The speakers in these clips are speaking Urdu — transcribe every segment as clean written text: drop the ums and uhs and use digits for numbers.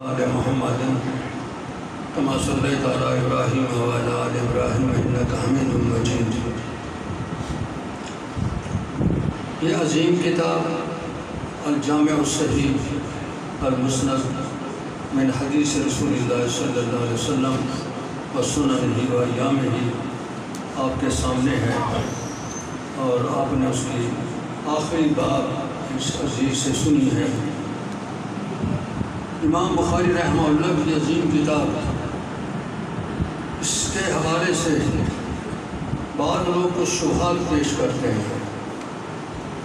آل محمد كما صليت على إبراهيم وعلى آل إبراهيم إنك حميد مجيد۔ یہ عظیم کتاب الجامع الصحیح المسند من حدیث رسول اللہ صلی اللہ علیہ وسلم و سننہ و ایامہ آپ کے سامنے ہے، اور آپ نے اس کی آخری باب اس عزیز سے سنی ہے۔ امام بخاری رحمہ اللہ کی عظیم کتاب، اس کے حوالے سے بعض لوگ کچھ شبہات پیش کرتے ہیں۔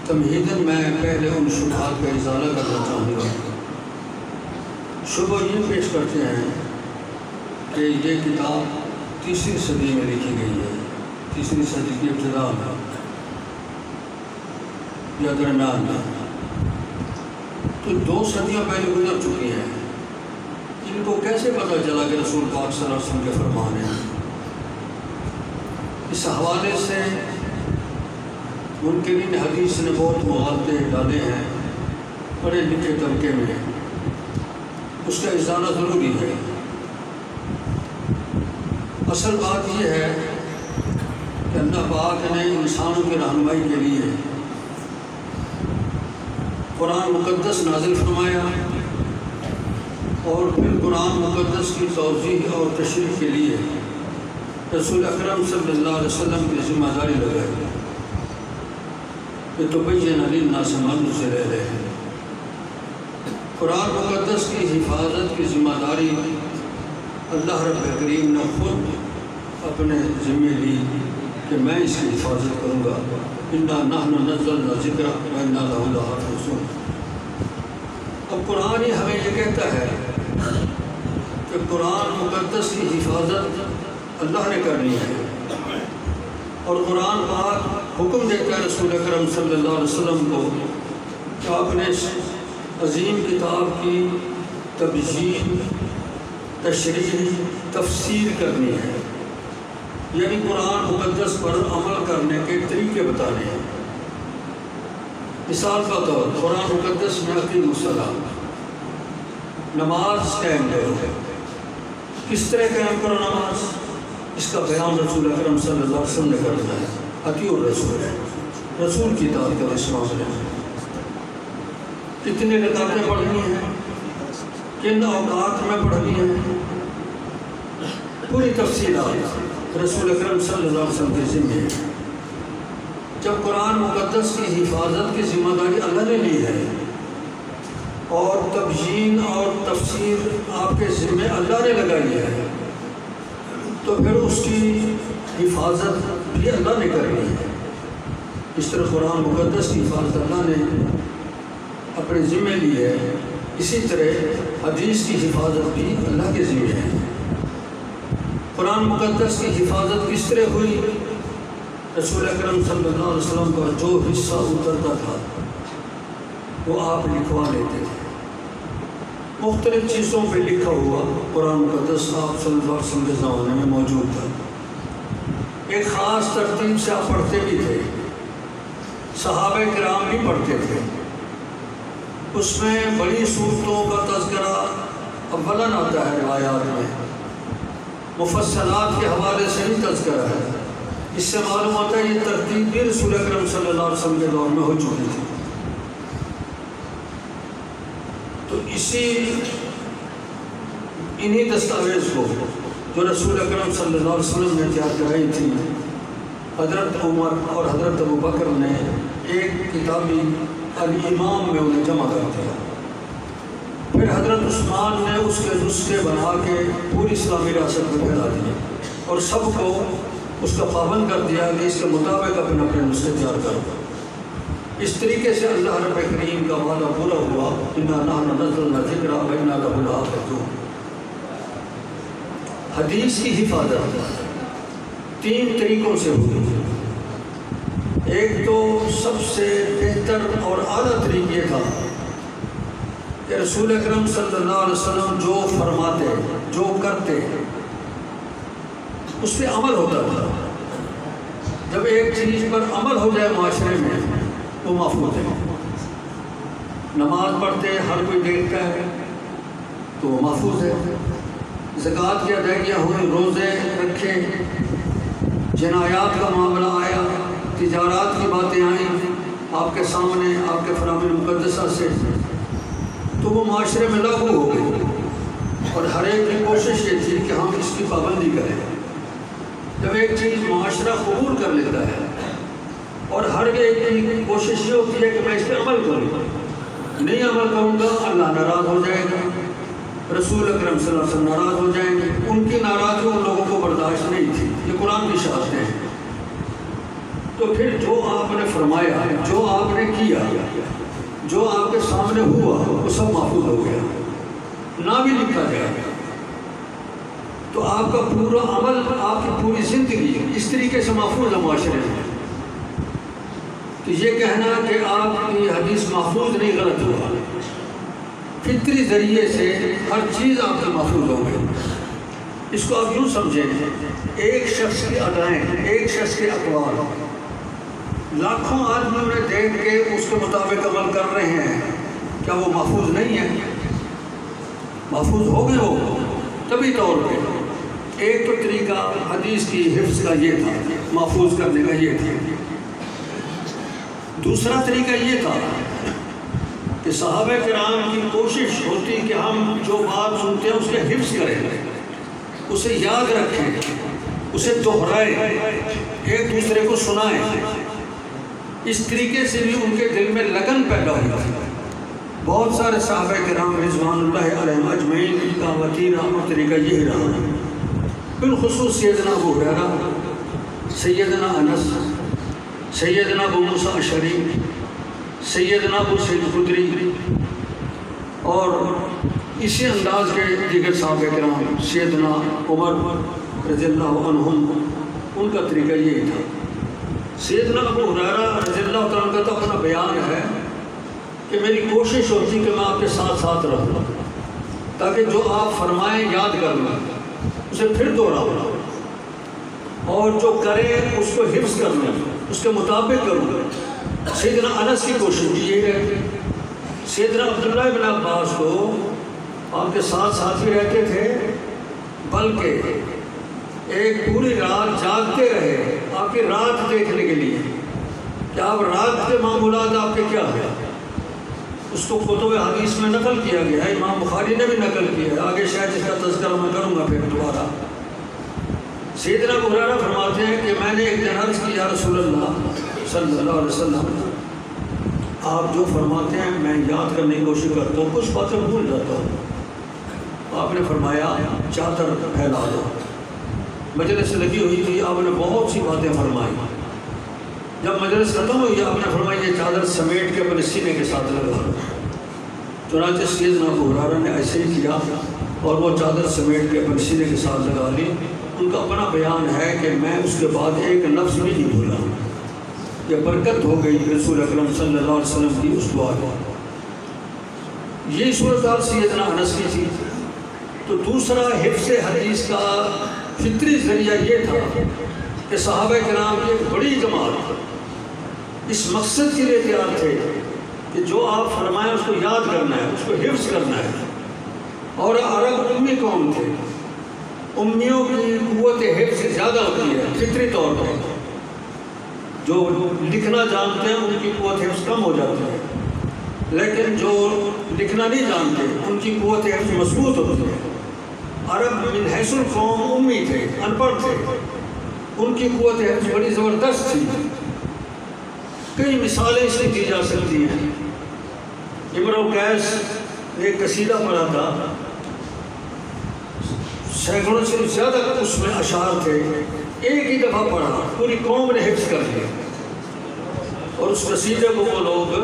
تمہیداً میں پہلے ان شبہات کا ازالہ کرنا چاہوں گا۔ شبہ یہ پیش کرتے ہیں کہ یہ کتاب تیسری صدی میں لکھی گئی ہے، تیسری صدی کی ابتدا میں یا درمیان میں، تو 2 صدیاں پہلے گزر چکی ہیں۔ ان کو کیسے پتہ چلا کہ رسول پاک صلی اللہ علیہ وسلم کے فرمان ہیں؟ اس حوالے سے منکرین حدیث نے بہت مغالطے ڈالے ہیں پڑھے لکھے طبقے میں، اس کا ازالہ ضروری ہے۔ اصل بات یہ ہے کہ اللہ پاک نے انسانوں کی رہنمائی کے لیے قرآن مقدس نازل فرمایا، اور پھر قرآن مقدس کی توضیح اور تشریح کے لیے رسول اکرم صلی اللہ علیہ وسلم کی ذمہ داری لگائی کہ تبین للناس ما نزل الیہم۔ قرآن مقدس کی حفاظت کی ذمہ داری اللہ رب کریم نے خود اپنے ذمہ لی کہ میں اس کی حفاظت کروں گا۔ انا نحن نزلنا الذکر وانا لہ لحافظون۔ اب قرآن ہی ہمیں یہ کہتا ہے کہ قرآن مقدس کی حفاظت اللہ نے کرنی ہے، اور قرآن پاک حکم دیتا ہے رسول اکرم صلی اللہ علیہ وسلم کو کہ آپ نے اس عظیم کتاب کی تبیین، تشریح، تفسیر کرنی ہے، یعنی قرآن مقدس پر عمل کرنے کے طریقے بتانے ہیں۔ مثال کا طور قرآن مقدس میں اقیموا الصلاۃ، نماز قائم کرو۔ کس طرح قائم کرو نماز؟ اس کا بیان رسول اکرم صلی اللہ علیہ وسلم نے کرنا ہے۔ اطیعوا الرسول، رسول کی اطاعت کرو اس معاملے میں۔ کتنے رکعتیں پڑھنی ہیں، کن اوقات میں پڑھنی ہیں، پوری تفصیلات رسول اکرم صلی اللہ علیہ وسلم کے ذمہ ہے۔ جب قرآن مقدس کی حفاظت کی ذمہ داری اللہ نے لی ہے اور تبیین اور تفسیر آپ کے ذمہ اللہ نے لگائی ہے، تو پھر اس کی حفاظت بھی اللہ نے کرنی ہے۔ اس طرح قرآن مقدس کی حفاظت اللہ نے اپنے ذمہ لی ہے، اسی طرح حدیث کی حفاظت بھی اللہ کے ذمہ ہے۔ قرآن مقدس کی حفاظت کس طرح ہوئی؟ رسول اکرم صلی اللہ علیہ وسلم کا جو حصہ اترتا تھا وہ آپ لکھوا لیتے تھے۔ مختلف چیزوں پہ لکھا ہوا قرآن مقدس آپ صلی اللہ علیہ وسلم کے زمانے میں موجود تھا۔ ایک خاص ترتیب سے آپ پڑھتے بھی تھے، صحابہ کرام بھی پڑھتے تھے۔ اس میں بڑی صورتوں کا تذکرہ اولاً آتا ہے روایات میں، مفصلات کے حوالے سے بھی تذکرہ ہے۔ اس سے معلوم ہوتا ہے یہ ترتیب بھی رسول اکرم صلی اللہ علیہ وسلم کے دور میں ہو چکی تھی۔ تو انہی دستاویز کو جو رسول اکرم صلی اللہ علیہ وسلم نے تیار کرائی تھی، حضرت عمر اور حضرت ابوبکر نے ایک کتابی الامام میں انہیں جمع کر دیا۔ پھر حضرت عثمان نے اس کے نسخے بنا کے پوری اسلامی ریاست میں پھیلا دیے، اور سب کو اس کا پابند کر دیا کہ اس کے مطابق اپنے اپنے نسخے تیار کرو۔ اس طریقے سے اللہ رب کریم کا وعدہ پورا ہوا، انا نحن نزلنا الذکر وانا لہ لحافظون۔ حدیث کی حفاظت 3 طریقوں سے ہوئی۔ ایک تو سب سے بہتر اور اعلیٰ طریقہ یہ تھا کہ رسول اکرم صلی اللہ علیہ وسلم جو فرماتے، جو کرتے، اس پہ عمل ہوتا تھا۔ جب ایک چیز پر عمل ہو جائے معاشرے میں وہ محفوظ ہے۔ نماز پڑھتے ہر کوئی دیکھتا ہے، تو وہ محفوظ ہے۔ زکوٰۃ کی ادائیگیاں ہوئیں، روزے رکھے، جنایات کا معاملہ آیا، تجارات کی باتیں آئیں آپ کے سامنے، آپ کے فرامین مقدسہ سے، تو وہ معاشرے میں لاگو ہو گئی، اور ہر ایک کی کوشش یہ تھی کہ ہم اس کی پابندی کریں۔ جب ایک چیز معاشرہ قبول کر لیتا ہے اور ہر ایک کی کوشش یہ ہوتی ہے کہ میں اس پہ عمل کروں، نہیں عمل کروں گا اللہ ناراض ہو جائے گا، رسول اکرم صلی اللہ علیہ وسلم ناراض ہو جائیں گے۔ ان کی ناراضگی ان لوگوں کو برداشت نہیں تھی، یہ قرآن کی شہادتیں ہیں۔ تو پھر جو آپ نے فرمایا، جو آپ نے کیا، جو آپ کے سامنے ہوا، وہ سب محفوظ ہو گیا، نہ بھی لکھا جائے۔ تو آپ کا پورا عمل، آپ کی پوری زندگی اس طریقے سے محفوظ ہے معاشرے میں۔ تو یہ کہنا کہ آپ کی حدیث محفوظ نہیں، غلط ہوا۔ فطری ذریعے سے ہر چیز آپ کی محفوظ ہو گئی۔ اس کو آپ یوں سمجھیں، ایک شخص کی ادائیں، ایک شخص کے اقوال لاکھوں آدمیوں نے دیکھ کے اس کے مطابق عمل کر رہے ہیں، کیا وہ محفوظ نہیں ہے؟ محفوظ ہو گئے ہو طبی طور پہ۔ ایک تو طریقہ حدیث کی حفظ کا یہ تھا، محفوظ کرنے کا یہ تھا۔ دوسرا طریقہ یہ تھا کہ صحابہ کرام کی کوشش ہوتی کہ ہم جو بات سنتے ہیں اس کے حفظ کریں، اسے یاد رکھیں، اسے دہرائیں، ایک دوسرے کو سنائیں۔ اس طریقے سے بھی ان کے دل میں لگن پیدا ہوئی تھی۔ بہت سارے صحابہ کرام رضوان اللہ علیہم اجمعین کا وتیرہ اور طریقہ یہ رہا، بالخصوص سیدنا ابو ہریرہ، سیدنا انس، سیدنا ابو موسیٰ اشعری، سیدنا ابو سعید خدری، اور اسی انداز کے دیگر صحابہ کرام، سیدنا عمر رضی اللہ عنہم، ان کا طریقہ یہی تھا۔ سیدنا ابو ہریرہ رضی اللہ عنہ کا تو اپنا بیان ہے کہ میری کوشش ہوتی کہ میں آپ کے ساتھ ساتھ رہوں، تاکہ جو آپ فرمائیں یاد کر لوں، اسے پھر دوہراؤں، اور جو کرے اس کو حفظ کر لوں، اس کے مطابق کروں۔ سیدنا انس کی کوشش بھی یہ رہتی۔ سیدنا عبداللہ بن عباس کو آپ کے ساتھ ساتھ بھی رہتے تھے، بلکہ ایک پوری رات جاگتے رہے آپ کی رات دیکھنے کے لیے کہ آپ رات کے معمولات آپ کے کیا ہیں۔ اس کو کتب حدیث میں نقل کیا گیا ہے، امام بخاری نے بھی نقل کیا ہے، آگے شاید اس کا تذکرہ میں کروں گا پھر دوبارہ۔ سیدنا ابو ہریرہ فرماتے ہیں کہ میں نے ایک دن عرض کی، یا رسول اللہ صلی اللہ علیہ وسلم، آپ جو فرماتے ہیں میں یاد کرنے کی کوشش کرتا ہوں، کچھ باتیں بھول جاتا ہوں۔ آپ نے فرمایا چادر پھیلا دو۔ مجلس لگی ہوئی تھی، آپ نے بہت سی باتیں فرمائی۔ جب مجلس ختم ہوئی آپ نے فرمایا یہ چادر سمیٹ کے اپنے سینے کے ساتھ لگا دو۔ چنانچہ سیدنا ابو ہریرہ نے ایسے ہی کیا اور وہ چادر سمیٹ کے اپنے سینے کے ساتھ لگا لی۔ ان کا اپنا بیان ہے کہ میں اس کے بعد ایک لفظ بھی نہیں بھولا۔ یہ برکت ہو گئی رسول اکرم صلی اللہ علیہ وسلم کی اس دعا کو۔ یہ صورتحال سیدنا انس کی تھی۔ تو دوسرا حفظ حدیث کا فطری ذریعہ یہ تھا کہ صحابہ کرام کی ایک بڑی جماعت اس مقصد کے لیے تیار تھے کہ جو آپ فرمائیں اس کو یاد کرنا ہے، اس کو حفظ کرنا ہے۔ اور عرب امی قوم تھے، امیوں کی قوت حفظ زیادہ ہوتی ہے فطری طور پر، جو لکھنا جانتے ہیں ان کی قوت حفظ کم ہو جاتی ہے، لیکن جو لکھنا نہیں جانتے ان کی قوت حفظ مضبوط ہوتی ہے۔ عرب من حیث القوم امی تھے، ان پڑھ تھے، ان کی قوت حفظ بڑی زبردست تھی۔ کئی مثالیں اس کی دی جا سکتی ہیں۔ امرؤ القیس نے ایک قصیدہ پڑھا تھا، سینکڑوں سے زیادہ اس میں اشعار تھے، ایک ہی دفعہ پڑھا پوری قوم نے حفظ کر لیا، اور اس قصیدے کو وہ لوگ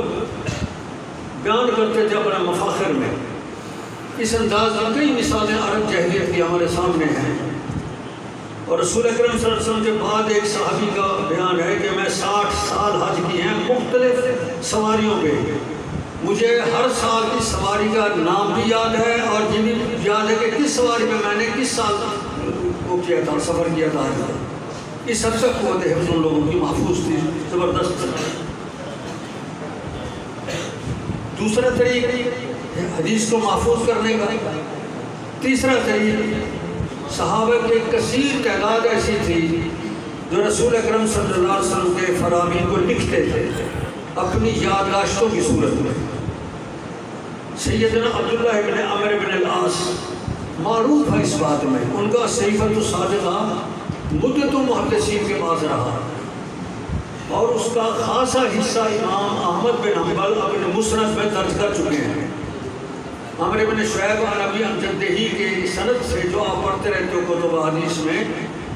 بیان کرتے تھے اپنے مفاخر میں۔ اس انداز میں کئی مثالیں عرب جاہلیت کی ہمارے سامنے ہیں۔ اور رسول اکرم صلی اللہ علیہ وسلم کے بعد ایک صحابی کا بیان ہے کہ میں 60 سال حج کی ہیں مختلف سواریوں پہ، مجھے ہر سال کی سواری کا نام بھی یاد ہے اور یہ بھی یاد ہے کہ کس سواری پہ میں نے کس سال وہ کیا تھا، سفر کیا تھا۔ اس حد تک قوت حفظ ان لوگوں کی محفوظ تھی، زبردست تھی۔ دوسرا طریقہ حدیث کو محفوظ کرنے کا تیسرا طریق، صحابہ کی کثیر تعداد ایسی تھی جو رسول اکرم صلی اللہ علیہ وسلم کے فرامین کو لکھتے تھے اپنی یادداشتوں کی صورت میں۔ سیدنا عبداللہ بن عمرو بن العاص معروف ہے اس بات میں، ان کا صحیفۃ الصادقہ مدت محدثین کے پاس رہا اور اس کا خاصا حصہ امام احمد بن حنبل اپنے مسند میں درج کر چکے ہیں۔ عمرو بن شعیب عن ابی عن جدہ کے سند سے جو آپ پڑھتے رہتے ہو کتب حدیث میں،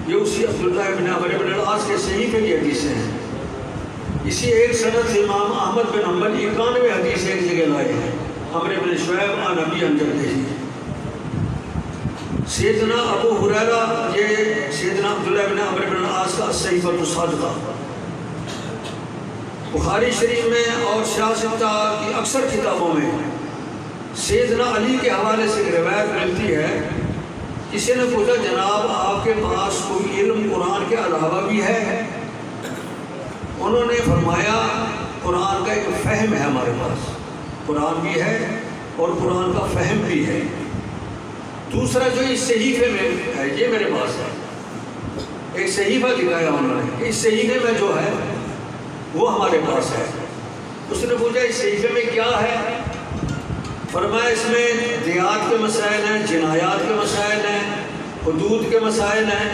یہ اسی عبداللہ بن عمرو بن العاص کے صحیفے کی حدیثیں ہیں۔ اسی ایک سند سے امام احمد بن حنبل 91 حدیث ایک جگہ لائے ہیں، عمرو بن شعیب عن ابی عن جدہ۔ سیدنا ابو ہریرہ، یہ سیدنا عبداللہ بن عمرو بن العاص کا صحیفۃ الصادقہ بخاری شریف میں اور سیاست کی اکثر کتابوں میں سیدنا علی کے حوالے سے ایک روایت ملتی ہے، کسی نے پوچھا جناب آپ کے پاس کوئی علم قرآن کے علاوہ بھی ہے؟ انہوں نے فرمایا قرآن کا ایک فہم ہے ہمارے پاس، قرآن بھی ہے اور قرآن کا فہم بھی ہے۔ دوسرا جو اس صحیفے میں ہے یہ میرے پاس ہے، ایک صحیفہ دکھایا انہوں نے، اس صحیفے میں جو ہے وہ ہمارے پاس ہے۔ اس نے پوچھا اس صحیفے میں کیا ہے؟ فرمایا اس میں دیات کے مسائل ہیں، جنایات کے مسائل ہیں، حدود کے مسائل ہیں،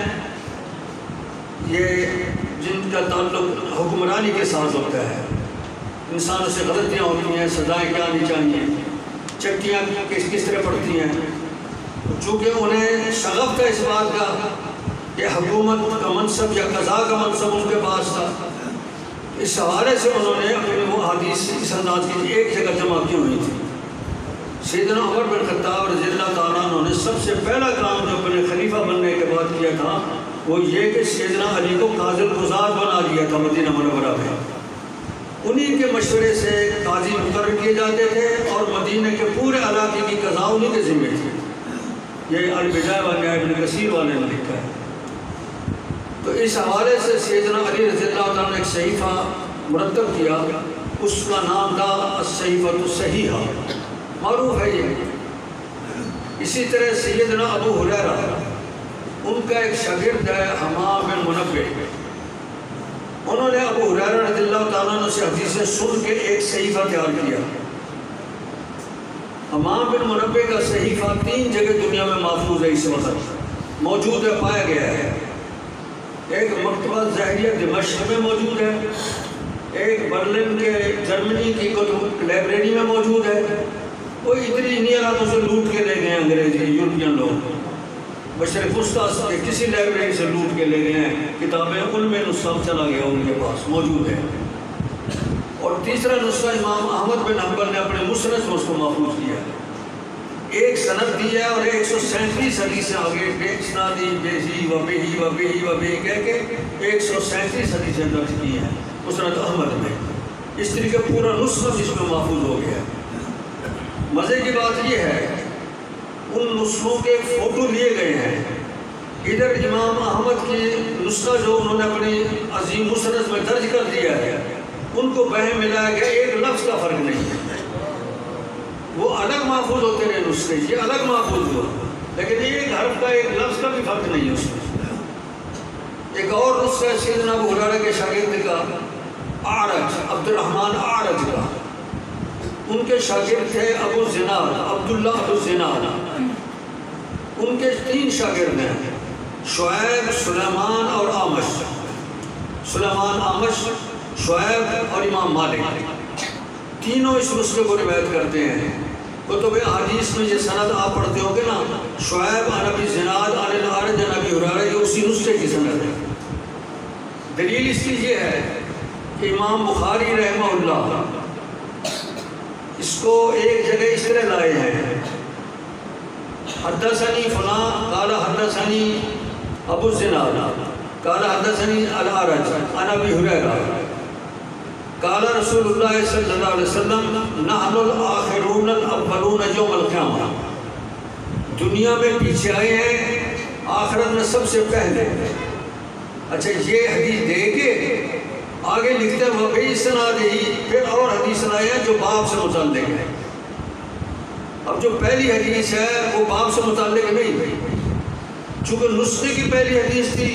یہ جن کا تعلق حکمرانی کے ساتھ ہوتا ہے، انسانوں سے غلطیاں ہوتی ہیں، سزائیں کیا آنی چاہیے، چٹیاں کس طرح پڑتی ہیں۔ چونکہ انہیں شغف تھا اس بات کا کہ حکومت کا منصب یا قضاء کا منصب ان کے پاس تھا، اس حوالے سے انہوں نے اپنے وہ حدیث اس انداز کی ایک جگہ جمع کی ہوئی تھی۔ سیدنا عمر بن خطاب رضی اللہ تعالیٰ عنہ نے سب سے پہلا کام جو اپنے خلیفہ بننے کے بعد کیا تھا وہ یہ کہ سیدنا علی کو قاضی القضات بنا دیا تھا مدینہ منورہ میں۔ انہی کے مشورے سے قاضی مقرر کیے جاتے تھے اور مدینہ کے پورے علاقے کی قضاء انہی کے ذمہ تھی۔ یہ البدایہ و النہایہ ابن کثیر والے نے لکھا ہے۔ تو اس حوالے سے سیدنا علی رضی اللہ تعالیٰ نے ایک صحیفہ مرتب کیا، اس کا نام تھا الصحیفۃ الصحیحہ، معروف ہے یہ۔ اسی طرح سیدنا ابو ہریرہ، ان کا ایک شاگرد ہے حمام بن منبہ، انہوں نے ابو ہریرہ رضی اللہ تعالیٰ عنہ سے حدیثیں سن کے ایک صحیفہ تیار کیا۔ حمام بن منبہ کا صحیفہ 3 جگہ دنیا میں محفوظ ہے، اس وقت موجود ہے، پایا گیا ہے۔ ایک مکتبہ ظاہریہ دمشق میں موجود ہے، ایک برلن کے جرمنی کی لائبریری میں موجود ہے۔ وہ اتنی انہی علاقوں سے لوٹ کے لے گئے ہیں انگریزی یورپین لوگ، مشرق وسطیٰ کے کسی لائبریری سے لوٹ کے لے گئے ہیں کتابیں، ان میں نسخہ چلا گیا ان کے پاس موجود ہے۔ اور تیسرا نسخہ امام احمد بن حنبل نے اپنے مسند میں اس کو محفوظ کیا ہے، ایک سند دی ہے اور 137 حدیثیں آگے بے اسنادی بیہی و بیہی و بیہی و بیہی کہہ کے 137 حدیثیں درج کی ہیں مسند احمد میں۔ اس طریقے پورا نسخہ جس میں محفوظ ہو گیا ہے۔ مزے کی بات یہ ہے ان نسخوں کے فوٹو لیے گئے ہیں، ادھر امام احمد کی نسخہ جو انہوں نے اپنی عظیم مسند میں درج کر دیا ہے ان کو بہم ملایا گیا، ایک لفظ کا فرق نہیں ہے، وہ الگ محفوظ ہوتے رہے نسخے، یہ الگ محفوظ ہوا، لیکن ایک حرف کا ایک لفظ کا بھی فرق نہیں ہے اس میں۔ ایک اور نسخہ ہے سیدنا ابو ہریرہ کے شاگرد کا اعرج، عبد الرحمن اعرج کا، ان کے شاگرد تھے ابو زناد، عبداللہ ابو زناد، ان کے 3 شاگرد ہیں، شعیب، سلیمان اور اعمش، سلیمان، اعمش، شعیب اور امام مالک، تینوں اس نسخے کو روایت کرتے ہیں۔ کتب حدیث میں یہ سند آپ پڑھتے ہوں گے نا، شعیب عن ابی زناد عن الاعرج عن ابی ہریرہ، یہ اسی نسخے کی سند ہے۔ دلیل اس کی یہ ہے کہ امام بخاری رحمہ اللہ اس کو ایک جگہ اس طرح لائے ہیں، حدثنی فلاں قال حدثنی ابو الزناد قال حدثنی الاعرج عن ابی ہریرہ قال رسول اللہ صلی اللہ علیہ وسلم نحن الآخرون الاولون یوم القیامہ، دنیا میں پیچھے آئے ہیں، آخرت میں سب سے پہلے۔ اچھا یہ حدیث دے کے آگے لکھتے ہیں وَبِي سَنَادِهِ، پھر اور حدیث لائے ہیں جو باب سے متعلق ہے۔ اب اب جو پہلی حدیث ہے وہ باب سے متعلق نہیں، چونکہ نسخے کی پہلی حدیث تھی،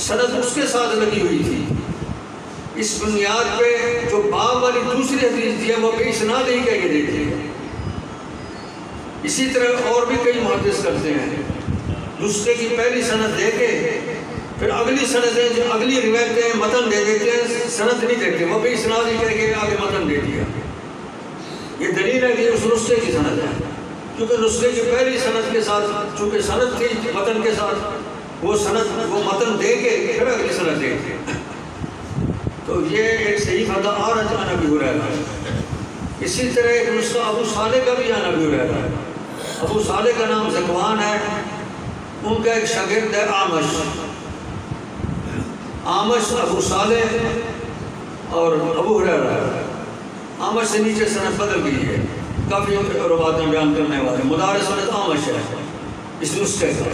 سند اس کے ساتھ لگی ہوئی تھی، اس بنیاد پہ جو باب والی دوسری حدیث دی ہے وہ بے اسناد ہی کہہ کے دیتی ہے۔ اسی طرح اور بھی کئی محدث کرتے ہیں، نسخے کی پہلی سند دے کے پھر اگلی سندیں جو اگلی روایتیں متن دے دیتے ہیں، سند نہیں دیتے، وہ بے اسناد ہی کہہ کے آگے متن دے دیا۔ یہ دلیل ہے کہ اس نسخے کی سند ہے، کیونکہ نسخے کی پہلی سند کے ساتھ چونکہ سند تھی متن کے ساتھ، وہ متن دے کے پھر اگلی سند دے کے، تو یہ ایک صحیح فتح اور عن ابی ہریرہ ہے۔ اسی طرح ایک نسخہ ابو صالح کا بھی عن ابی ہریرہ ہے۔ ابو صالح کا نام ذکوان ہے، ان کا ایک شاگرد ہے آمش ابو صالح اور ابو ہریرہ ہے۔ آمش سے نیچے سند بدل گئی ہے، کافی روایتیں بیان کرنے والے، مدار سند آمش ہے اس نسخے کا۔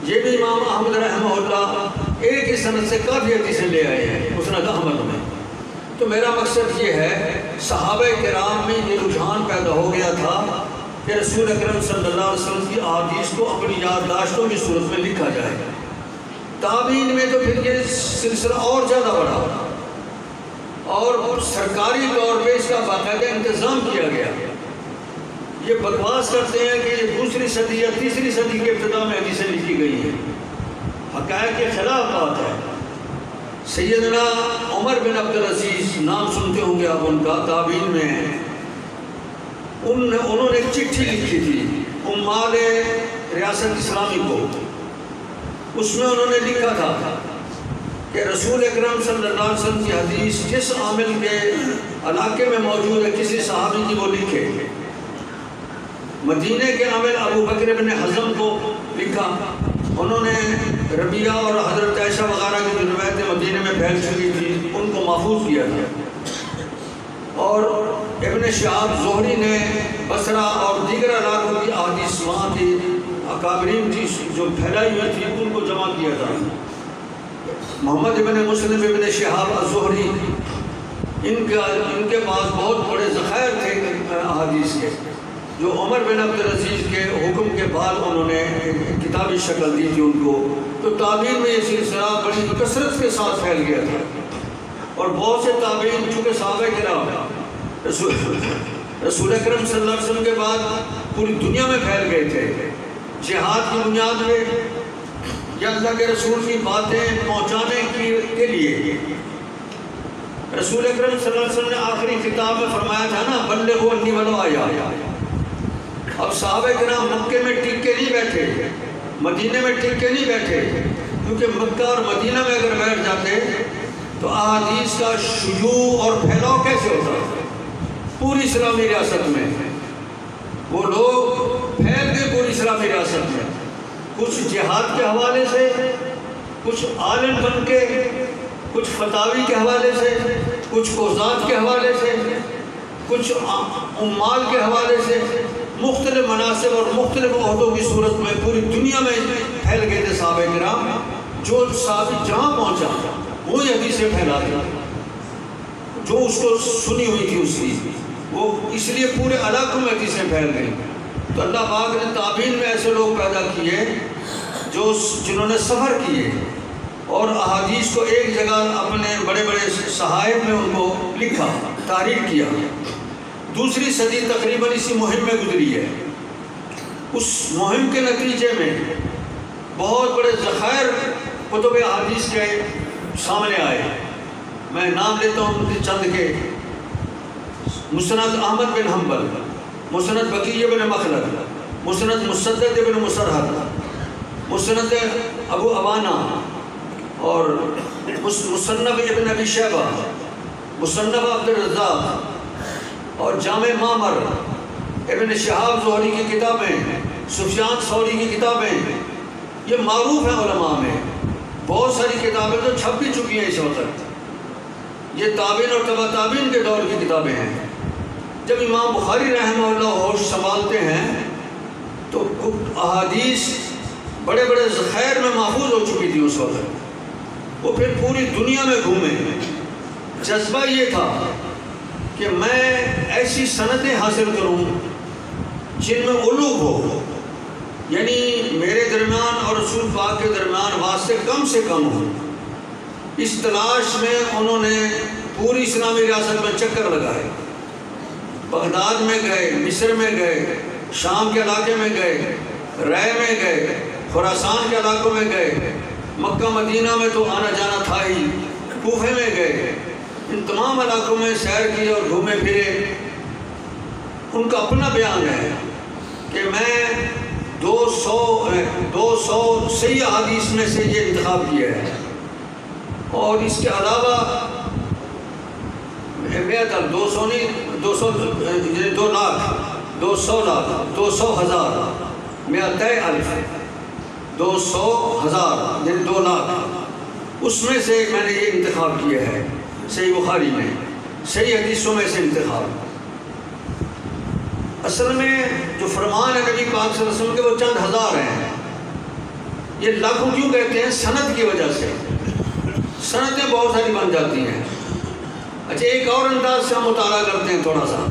یہ بھی امام احمد رحمہ اللہ ایک ہی سند سے کافی حدیثیں لے آئے ہیں مسند احمد میں۔ تو میرا مقصد یہ ہے، صحابہ کرام میں یہ رجحان پیدا ہو گیا تھا کہ رسول اکرم صلی اللہ علیہ وسلم کی احادیث کو اپنی یادداشتوں کی صورت میں لکھا جائے۔ تابعین میں تو پھر یہ سلسلہ اور زیادہ بڑھا اور سرکاری طور پہ اس کا باقاعدہ انتظام کیا گیا۔ یہ بکواس کرتے ہیں کہ یہ دوسری صدی یا تیسری صدی کے ابتدا میں حدیثیں لکھی گئی ہیں، حقائق کے خلاف بات ہے۔ سیدنا عمر بن عبدالعزیز، نام سنتے ہوں گے آپ ان کا، تابعین میں ہیں، انہوں نے ایک چٹھی لکھی تھی عمال ریاست اسلامی کو۔ اس میں انہوں نے لکھا تھا کہ رسول اکرم صلی اللہ علیہ وسلم کی حدیث جس عامل کے علاقے میں موجود ہے کسی صحابی کی وہ لکھے۔ مدینے کے عامل ابو بکر بن حزم کو لکھا، انہوں نے ربیعہ اور حضرت عائشہ وغیرہ کی جو روایتیں مدینے میں پھیل چکی تھی ان کو محفوظ کیا تھا، اور ابن شہاب زہری نے بصرہ اور دیگر علاقوں کی احادیث وہاں کی اکابرین تھی جو پھیلائی ہوئی تھی ان کو جمع کیا تھا۔ محمد ابن مسلم ابن شہاب الزہری، ان کے پاس بہت بڑے ذخائر تھے احادیث کے، جو عمر بن عبدالعزیز کے حکم کے بعد انہوں نے کتابی شکل دی تھی ان کو۔ تو تابعین میں یہ سلسلہ بڑی کثرت کے ساتھ پھیل گیا تھا، اور بہت سے تابعین چونکہ صحابہ کرام رسول اکرم صلی اللہ علیہ وسلم کے بعد پوری دنیا میں پھیل گئے تھے، جہاد کی بنیاد میں یا اللہ کے رسول کی باتیں پہنچانے کے لیے۔ رسول اکرم صلی اللہ علیہ وسلم نے آخری خطاب میں فرمایا تھا نا، بلغوا انی ولو آیا۔ اب صحابہ کرام مکے میں ٹک کے نہیں بیٹھے، مدینے میں ٹک کے نہیں بیٹھے، کیونکہ مکہ اور مدینہ میں اگر بیٹھ جاتے تو احادیث کا شیوع اور پھیلاؤ کیسے ہوتا؟ پوری اسلامی ریاست میں وہ لوگ پھیل گئے، پوری اسلامی ریاست میں، کچھ جہاد کے حوالے سے، کچھ عالم بن کے، کچھ فتاوی کے حوالے سے، کچھ قضات کے حوالے سے، کچھ عمال کے حوالے سے، مختلف مناصب اور مختلف عہدوں کی صورت میں پوری دنیا میں پھیل گئے تھے صحابہ کرام۔ جو صحابی جہاں پہنچا وہی حدیثیں پھیلا دیا، جو اس کو سنی ہوئی تھی اس کی، وہ اس لیے پورے علاقوں میں حدیثیں پھیل گئی۔ تو اللہ پاک نے تابعین میں ایسے لوگ پیدا کیے جنہوں نے سفر کیے اور احادیث کو ایک جگہ اپنے بڑے بڑے صحائف میں ان کو لکھا، تحریر کیا۔ دوسری صدی تقریباً اسی مہم میں گزری ہے۔ اس مہم کے نتیجے میں بہت بڑے ذخائر کتب احادیث کے سامنے آئے۔ میں نام لیتا ہوں چند کے: مسند احمد بن حنبل، مسند بقیہ بن مخلد، مسند مسدد بن مسرحد، مسند ابو عوانہ، اور مصنف ابن ابی شیبہ، مصنف عبد الرزاق، اور جامع معمر، ابن شہاب زہری کی کتابیں، سفیان ثوری کی کتابیں، یہ معروف ہیں علماء میں۔ بہت ساری کتابیں تو چھپ بھی چکی ہیں اس وقت، یہ تابعین اور تبع تابعین کے دور کی کتابیں ہیں۔ جب امام بخاری رحمہ اللہ ہوش سنبھالتے ہیں تو احادیث بڑے بڑے ذخائر میں محفوظ ہو چکی تھی اس وقت۔ وہ پھر پوری دنیا میں گھومے، جذبہ یہ تھا کہ میں ایسی سندیں حاصل کروں جن میں علوب ہو، یعنی میرے درمیان اور رسول پاک کے درمیان واسطے کم سے کم ہو۔ اس تلاش میں انہوں نے پوری اسلامی ریاست میں چکر لگائے، بغداد میں گئے، مصر میں گئے، شام کے علاقے میں گئے، رے میں گئے، خراسان کے علاقوں میں گئے، مکہ مدینہ میں تو آنا جانا تھا ہی، کوفے میں گئے، ان تمام علاقوں میں سیر کیے اور گھومے پھرے۔ ان کا اپنا بیان ہے کہ میں 200 صحیح احادیث میں سے یہ انتخاب کیا ہے، اور اس کے علاوہ 200,000 یعنی 2 لاکھ، اس میں سے میں نے یہ انتخاب کیا ہے، صحیح بخاری میں صحیح حدیثوں میں سے انتخاب۔ اصل میں جو فرمان ہے نبی پاک صلی اللہ علیہ وسلم کے وہ چند ہزار ہیں۔ یہ لاکھوں کیوں کہتے ہیں؟ سند کی وجہ سے، سندیں بہت ساری بن جاتی ہیں۔ اچھا، ایک اور انداز سے ہم مطالعہ کرتے ہیں تھوڑا سا،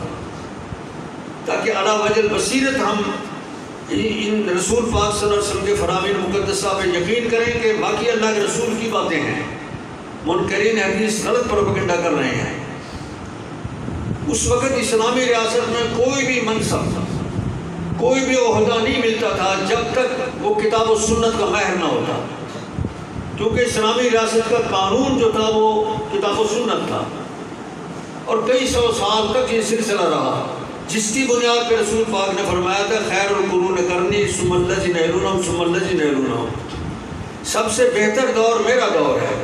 تاکہ علی وجہ البصیرت ہم ان رسول پاک صلی اللہ علیہ وسلم کے فرامین مقدسہ پہ یقین کریں کہ باقی اللہ کے رسول کی باتیں ہیں، منکرین حدیث غلط پروپیگنڈا کر رہے ہیں۔ اس وقت اسلامی ریاست میں کوئی بھی منصب، کوئی بھی عہدہ نہیں ملتا تھا جب تک وہ کتاب و سنت کا ماہر نہ ہوتا، کیونکہ اسلامی ریاست کا قانون جو تھا وہ کتاب و سنت تھا، اور کئی سو سال تک یہ سلسلہ رہا، جس کی بنیاد پہ رسول پاک نے فرمایا تھا خیر القرون قرنی ثم الذین یلونہم ثم الذین یلونہم، سب سے بہتر دور میرا دور ہے،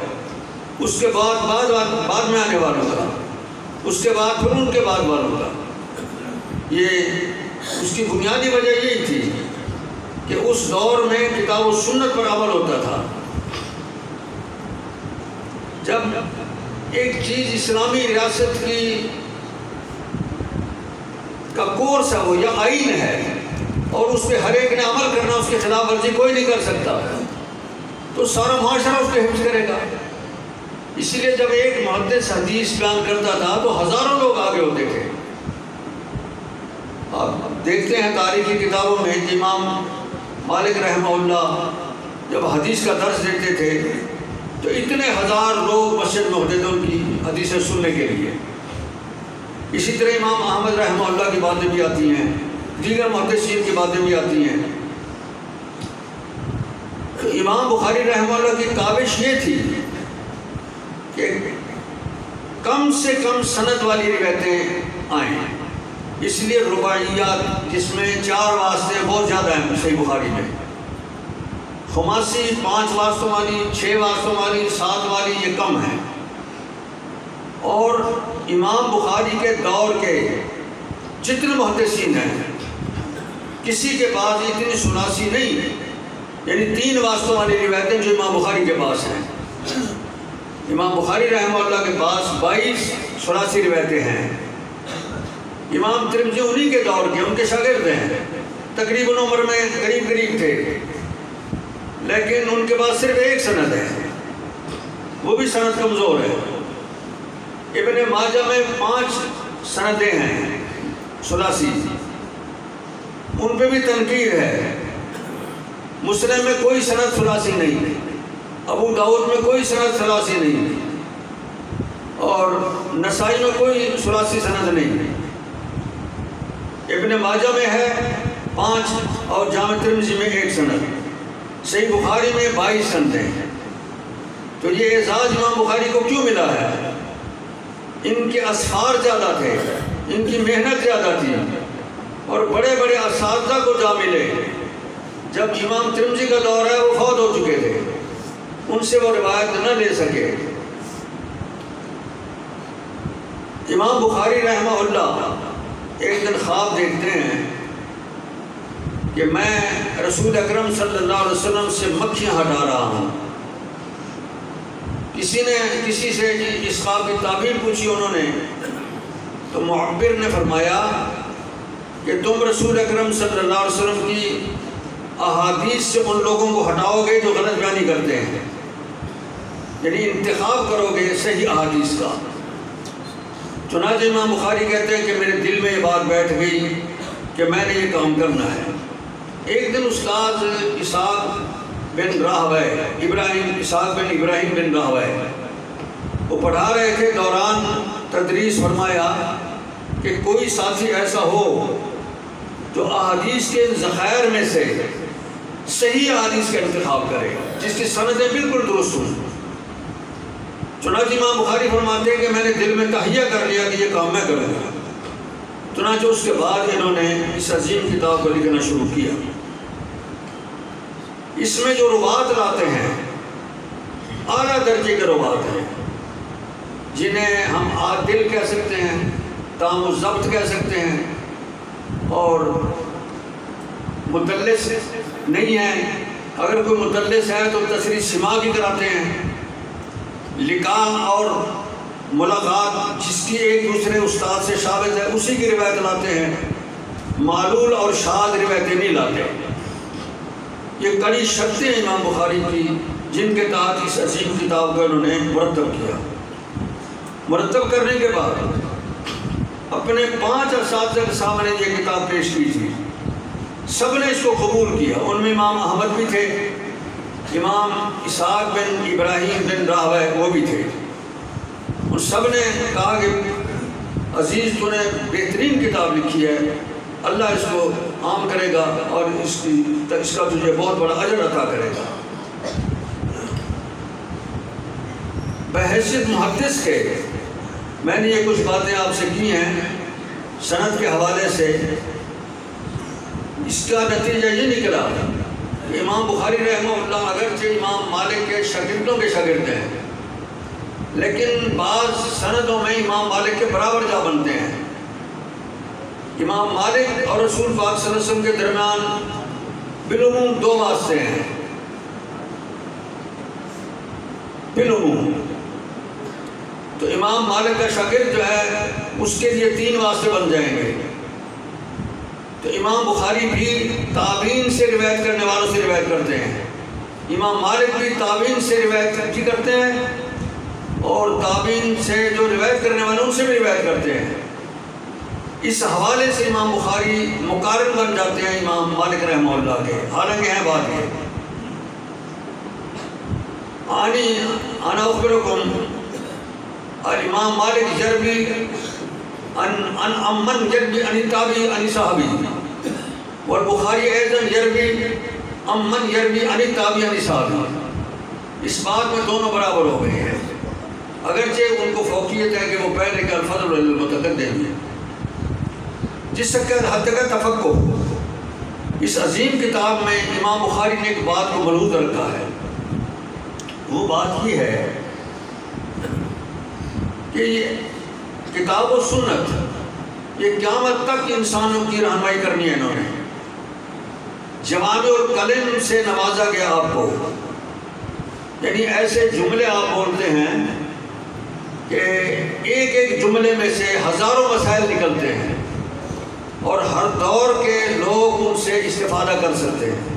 اس کے بعد میں آنے والوں کا، اس کے بعد پھر ان کے بعد والوں کا۔ یہ اس کی بنیادی وجہ یہی تھی کہ اس دور میں کتاب و سنت پر عمل ہوتا تھا۔ جب ایک چیز اسلامی ریاست کی کا کورس ہے وہ یا آئین ہے، اور اس پہ ہر ایک نے عمل کرنا، اس کے خلاف ورزی کوئی نہیں کر سکتا، تو سارا معاشرہ اس کے حفظ کرے گا۔ اسی لیے جب ایک محدث حدیث بیان کرتا تھا تو ہزاروں لوگ آگے ہوتے تھے۔ آپ دیکھتے ہیں تاریخی کتابوں میں امام مالک رحمہ اللہ جب حدیث کا درس دیتے تھے تو اتنے ہزار لوگ مسجد میں ہوتے تھے ان کی حدیثیں سننے کے لیے۔ اسی طرح امام احمد رحمہ اللہ کی باتیں بھی آتی ہیں، دیگر محدثین کی باتیں بھی آتی ہیں۔ تو امام بخاری رحمہ اللہ کی کاوش یہ تھی کہ کم سے کم سند والی روایتیں آئیں، اس لیے رباعیات جس میں 4 واسطے بہت زیادہ ہیں صحیح بخاری میں، خماسی 5 واسطوں والی، 6 واسطوں والی، 7 والی یہ کم ہیں۔ اور امام بخاری کے دور کے جتنے محدثین ہیں کسی کے پاس اتنی ثلاثی نہیں، یعنی 3 واسطوں والی روایتیں جو امام بخاری کے پاس ہیں۔ امام بخاری رحمہ اللہ کے پاس 22 ثلاثی روایتیں ہیں۔ امام ترمذی انہی کے دور کے، ان کے شاگرد ہیں، تقریباً عمر میں قریب تھے، لیکن ان کے پاس صرف ایک سند ہے، وہ بھی سند کمزور ہے۔ ابن ماجہ میں 5 سندیں ہیں ثلاثی، ان پہ بھی تنقید ہے۔ مسلم میں کوئی سند ثلاثی نہیں، ابو داؤد میں کوئی سند ثلاثی نہیں، اور نسائی میں کوئی ثلاثی سند نہیں۔ ابن ماجہ میں ہے 5 اور جامع ترمذی میں 1 سند، صحیح بخاری میں 22 سندیں ہیں۔ تو یہ اعزاز امام بخاری کو کیوں ملا ہے؟ ان کے اسفار زیادہ تھے، ان کی محنت زیادہ تھی، اور بڑے بڑے اساتذہ کو جا ملے۔ جب امام ترمذی کا دور ہے وہ فوت ہو چکے تھے، ان سے وہ روایت نہ لے سکے۔ امام بخاری رحمہ اللہ ایک دن خواب دیکھتے ہیں کہ میں رسول اکرم صلی اللہ علیہ وسلم سے مکھیاں ہٹا رہا ہوں۔ کسی سے اس خواب کی تعبیر پوچھی انہوں نے، تو معبر نے فرمایا کہ تم رسول اکرم صلی اللہ علیہ وسلم کی احادیث سے ان لوگوں کو ہٹاؤ گے جو غلط بیانی کرتے ہیں، یعنی انتخاب کرو گے صحیح احادیث کا۔ چنانچہ امام بخاری کہتے ہیں کہ میرے دل میں یہ بات بیٹھ گئی کہ کہ میں نے یہ کام کرنا ہے۔ ایک دن استاد اسحاق بن راہوے اسحاق بن ابراہیم بن راہوے وہ پڑھا رہے تھے، دوران تدریس فرمایا کہ کوئی ساتھی ایسا ہو جو احادیث کے ذخائر میں سے صحیح احادیث کا انتخاب کرے جس کی سندیں بالکل درست ہوں۔ چنانچہ امام بخاری فرماتے ہیں کہ میں نے دل میں تہیہ کر لیا کہ یہ کام میں کروں گا۔ چنانچہ اس کے بعد انہوں نے اس عظیم کتاب کو لکھنا شروع کیا۔ اس میں جو روات لاتے ہیں اعلیٰ درجے کے روات ہیں، جنہیں ہم عادل کہہ سکتے ہیں، تام الضبط کہہ سکتے ہیں، اور مدلس نہیں ہے۔ اگر کوئی مدلس ہے تو تصریح سما کی کراتے ہیں۔ لقاء اور ملاقات جس کی ایک دوسرے استاد سے ثابت ہے اسی کی روایت لاتے ہیں، معلول اور شاذ روایتیں نہیں لاتے۔ یہ کڑی شرطیں ہیں امام بخاری کی جن کے تحت اس عظیم کتاب کو انہوں نے مرتب کیا۔ مرتب کرنے کے بعد اپنے 5 اساتذہ کے سامنے یہ کتاب پیش کی تھی، سب نے اس کو قبول کیا۔ ان میں امام احمد بھی تھے، امام اسحاق بن ابراہیم بن راہوے وہ بھی تھے۔ ان سب نے کہا کہ عزیز تو نے بہترین کتاب لکھی ہے، اللہ اس کو عام کرے گا اور اس کا تجھے بہت بڑا اجر عطا کرے گا۔ بحیثیت محدث کے میں نے یہ کچھ باتیں آپ سے کی ہیں سند کے حوالے سے۔ اس کا نتیجہ یہ نکلا کہ امام بخاری رحمہ اللہ اگرچہ امام مالک کے شاگردوں کے شاگرد ہیں، لیکن بعض سندوں میں امام مالک کے برابر جا بنتے ہیں۔ امام مالک اور رسول پاک صلی اللہ علیہ وسلم کے درمیان بالعموم 2 واسطے ہیں، بالعموم۔ تو امام مالک کا شاگرد جو ہے اس کے لیے 3 واسطے بن جائیں گے۔ تو امام بخاری بھی تابعین سے روایت کرنے والوں سے روایت کرتے ہیں، امام مالک بھی تابعین سے روایت کرتے ہیں، اور تابعین سے جو روایت کرنے والے ان سے بھی روایت کرتے ہیں۔ اس حوالے سے امام بخاری مقارن بن جاتے ہیں امام مالک رحمہ اللہ کے، حالانکہ ہیں بات یہ انا اخبرکم الامام مالک یروی عن امن یروی عن تابعی عن صحابی، والبخاری ایضا یروی امن یروی عن تابعی عن صحابی۔ اس بات میں دونوں برابر ہو گئے ہیں، اگرچہ ان کو فوقیت ہے کہ وہ پہلے کے الفضل للمتقدم ہیں۔ جس سے کہ حد تک تفقہ اس عظیم کتاب میں امام بخاری نے ایک بات کو ملحوظ رکھا ہے، وہ بات یہ ہے کہ یہ کتاب و سنت یہ قیامت تک انسانوں کی رہنمائی کرنی ہے۔ انہوں نے جوامع الکلم سے نوازا گیا آپ کو، یعنی ایسے جملے آپ بولتے ہیں کہ ایک ایک جملے میں سے ہزاروں مسائل نکلتے ہیں اور ہر دور کے لوگ ان سے استفادہ کر سکتے ہیں،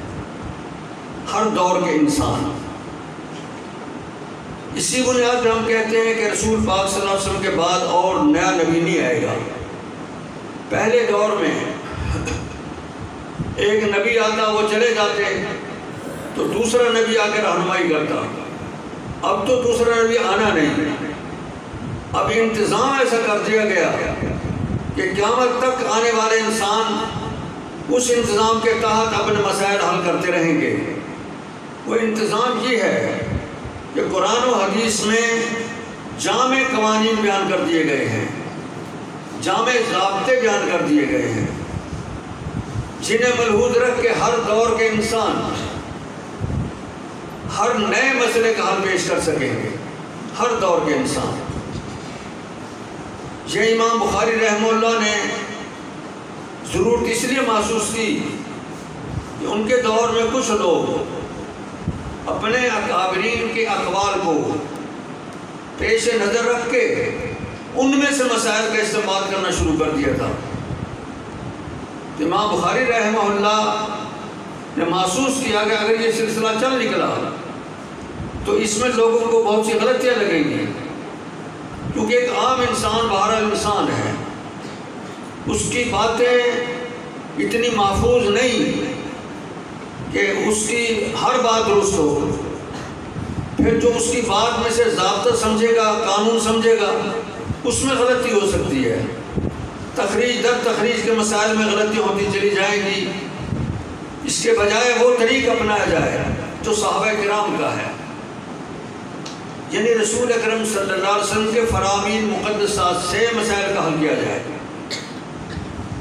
ہر دور کے انسان۔ اسی بنیاد پر ہم کہتے ہیں کہ رسول پاک صلی اللہ علیہ وسلم کے بعد اور نیا نبی نہیں آئے گا۔ پہلے دور میں ایک نبی آتا، وہ چلے جاتے تو دوسرا نبی آ کے رہنمائی کرتا۔ اب تو دوسرا نبی آنا نہیں، اب انتظام ایسا کر دیا گیا کہ قیامت تک آنے والے انسان اس انتظام کے تحت اپنے مسائل حل کرتے رہیں گے۔ وہ انتظام یہ ہے کہ قرآن و حدیث میں جامع قوانین بیان کر دیے گئے ہیں، جامع ضابطے بیان کر دیے گئے ہیں، جنہیں ملحوظ رکھ کے ہر دور کے انسان ہر نئے مسئلے کا حل پیش کر سکیں گے، ہر دور کے انسان۔ یہ امام بخاری رحمہ اللہ نے ضرورت اس لیے محسوس کی کہ ان کے دور میں کچھ لوگ اپنے اکابرین کے اقوال کو پیش نظر رکھ کے ان میں سے مسائل کا استعمال کرنا شروع کر دیا تھا۔ امام بخاری رحمہ اللہ نے محسوس کیا کہ اگر یہ سلسلہ چل نکلا تو اس میں لوگوں کو بہت سی غلطیاں لگیں گی، کیونکہ ایک عام انسان بہرحال انسان ہے، اس کی باتیں اتنی محفوظ نہیں کہ اس کی ہر بات درست ہو، پھر جو اس کی بات میں سے ضابطہ سمجھے گا، قانون سمجھے گا، اس میں غلطی ہو سکتی ہے، تخریج در تخریج کے مسائل میں غلطی ہوتی چلی جائے گی۔ اس کے بجائے وہ طریق اپنایا جائے جو صحابہ کرام کا ہے، یعنی رسول اکرم صلی اللہ علیہ وسلم کے فرامین مقدسات سے مسائل کا حل کیا جائے۔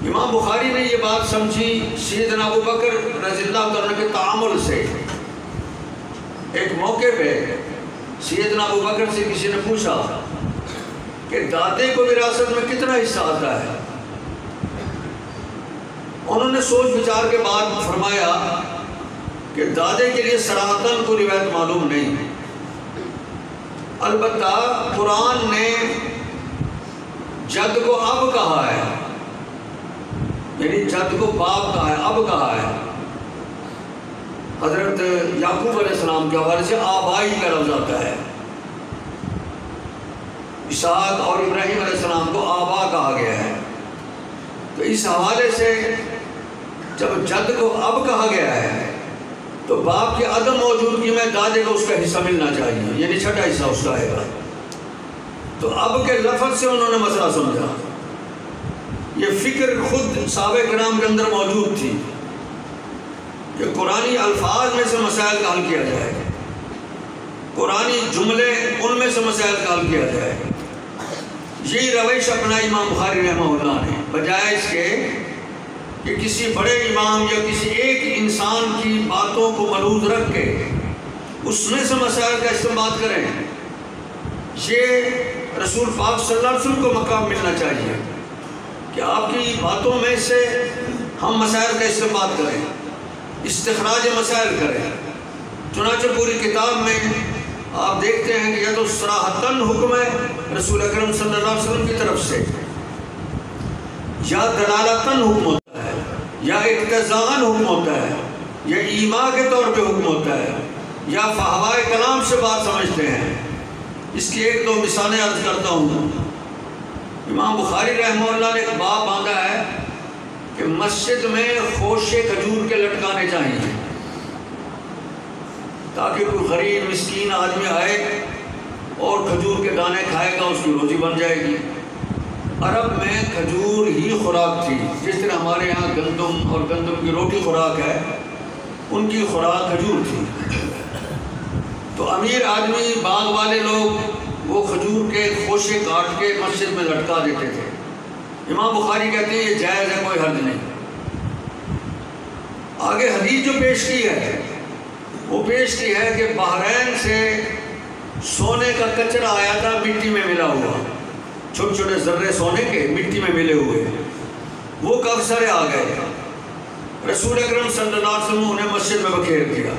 امام بخاری نے یہ بات سمجھی سیدنا ابو بکر رضی اللہ عنہ کے تعامل سے۔ ایک موقع پہ سیدنا ابو بکر سے کسی نے پوچھا کہ دادے کو وراثت میں کتنا حصہ آتا ہے؟ انہوں نے سوچ بچار کے بعد فرمایا کہ دادے کے لیے صراحتاً کوئی روایت معلوم نہیں، البتہ قرآن نے جد کو اب کہا ہے، یعنی جد کو باپ کہا ہے، اب کہا ہے۔ حضرت یعقوب علیہ السلام کے حوالے سے آبائی کا لفظ آتا ہے، اسحاق اور ابراہیم علیہ السلام کو آبا کہا گیا ہے، تو اس حوالے سے جب جد کو اب کہا گیا ہے تو باپ کے عدم موجودگی میں دادے کو اس کا حصہ ملنا چاہیے، یعنی چھٹا حصہ اس کا آئے گا۔ تو اب کے لفظ سے انہوں نے مسئلہ سمجھا، یہ فکر خود صحابہ کرام کے اندر موجود تھی کہ قرآنی الفاظ میں سے مسائل کا حل کیا جائے، قرآنی جملے ان میں سے مسائل کا حل کیا جائے۔ یہی روش اپنا امام بخاری رحمہ اللہ نے، بجائے اس کے کہ کسی بڑے امام یا کسی ایک انسان کی باتوں کو ملحوظ رکھ کے اس میں سے مسائل کا استنباط کریں۔ یہ رسول پاک صلی اللہ علیہ وسلم کو مقام ملنا چاہیے کہ آپ کی باتوں میں سے ہم مسائل کا استنباط کریں، استخراج مسائل کریں۔ چنانچہ پوری کتاب میں آپ دیکھتے ہیں کہ یا تو صراحتاً حکم ہے رسول اکرم صلی اللہ علیہ وسلم کی طرف سے، یا دلالتاً حکم ہوتا ہے، یا اقتضاءً حکم ہوتا ہے، یا ایما کے طور پہ حکم ہوتا ہے، یا فہوائے کلام سے بات سمجھتے ہیں۔ اس کی ایک دو مثالیں عرض کرتا ہوں۔ امام بخاری رحمہ اللہ نے ایک باب باندھا ہے کہ مسجد میں خوشے کھجور کے لٹکانے چاہیے تاکہ کوئی غریب مسکین آدمی آئے اور کھجور کے دانے کھائے گا، اس کی روزی بن جائے گی۔ عرب میں کھجور ہی خوراک تھی، جس طرح ہمارے یہاں گندم اور گندم کی روٹی خوراک ہے، ان کی خوراک کھجور تھی۔ تو امیر آدمی، باغ والے لوگ وہ کھجور کے خوشے کاٹ کے مسجد میں لٹکا دیتے تھے۔ امام بخاری کہتے ہیں یہ جائز ہے، کوئی حرج نہیں۔ آگے حدیث جو پیش کی ہے وہ پیش کی ہے کہ بحرین سے سونے کا کچرا آیا تھا، مٹی میں ملا ہوا، چھوٹے چھوٹے ذرے سونے کے مٹی میں ملے ہوئے، وہ کب سرے آ گئے۔ رسول اکرم صلی اللہ علیہ وسلم انہیں مسجد میں بکھیر دیا۔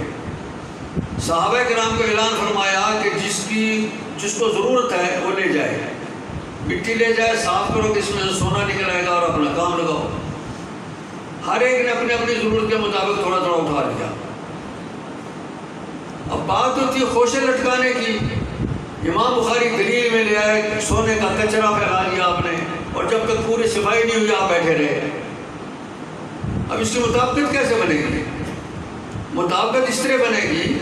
صحابہ کرام کو اعلان فرمایا کہ جس کو ضرورت ہے وہ لے جائے، مٹی لے جائے، صاف کرو کہ اس میں سونا نکل آئے گا اور اپنا کام لگاؤ۔ ہر ایک نے اپنی اپنی ضرورت کے مطابق تھوڑا تھوڑا اٹھا لیا۔ اب بات ہوتی ہے خوشے لٹکانے کی، امام بخاری دلیل میں لے آئے، سونے کا کچرا پھیلا دیا آپ نے، اور جب تک پوری صفائی نہیں ہوئی آپ بیٹھے رہے۔ اب اس کی مطابقت کیسے بنے گی؟ مطابقت اس طرح بنے گی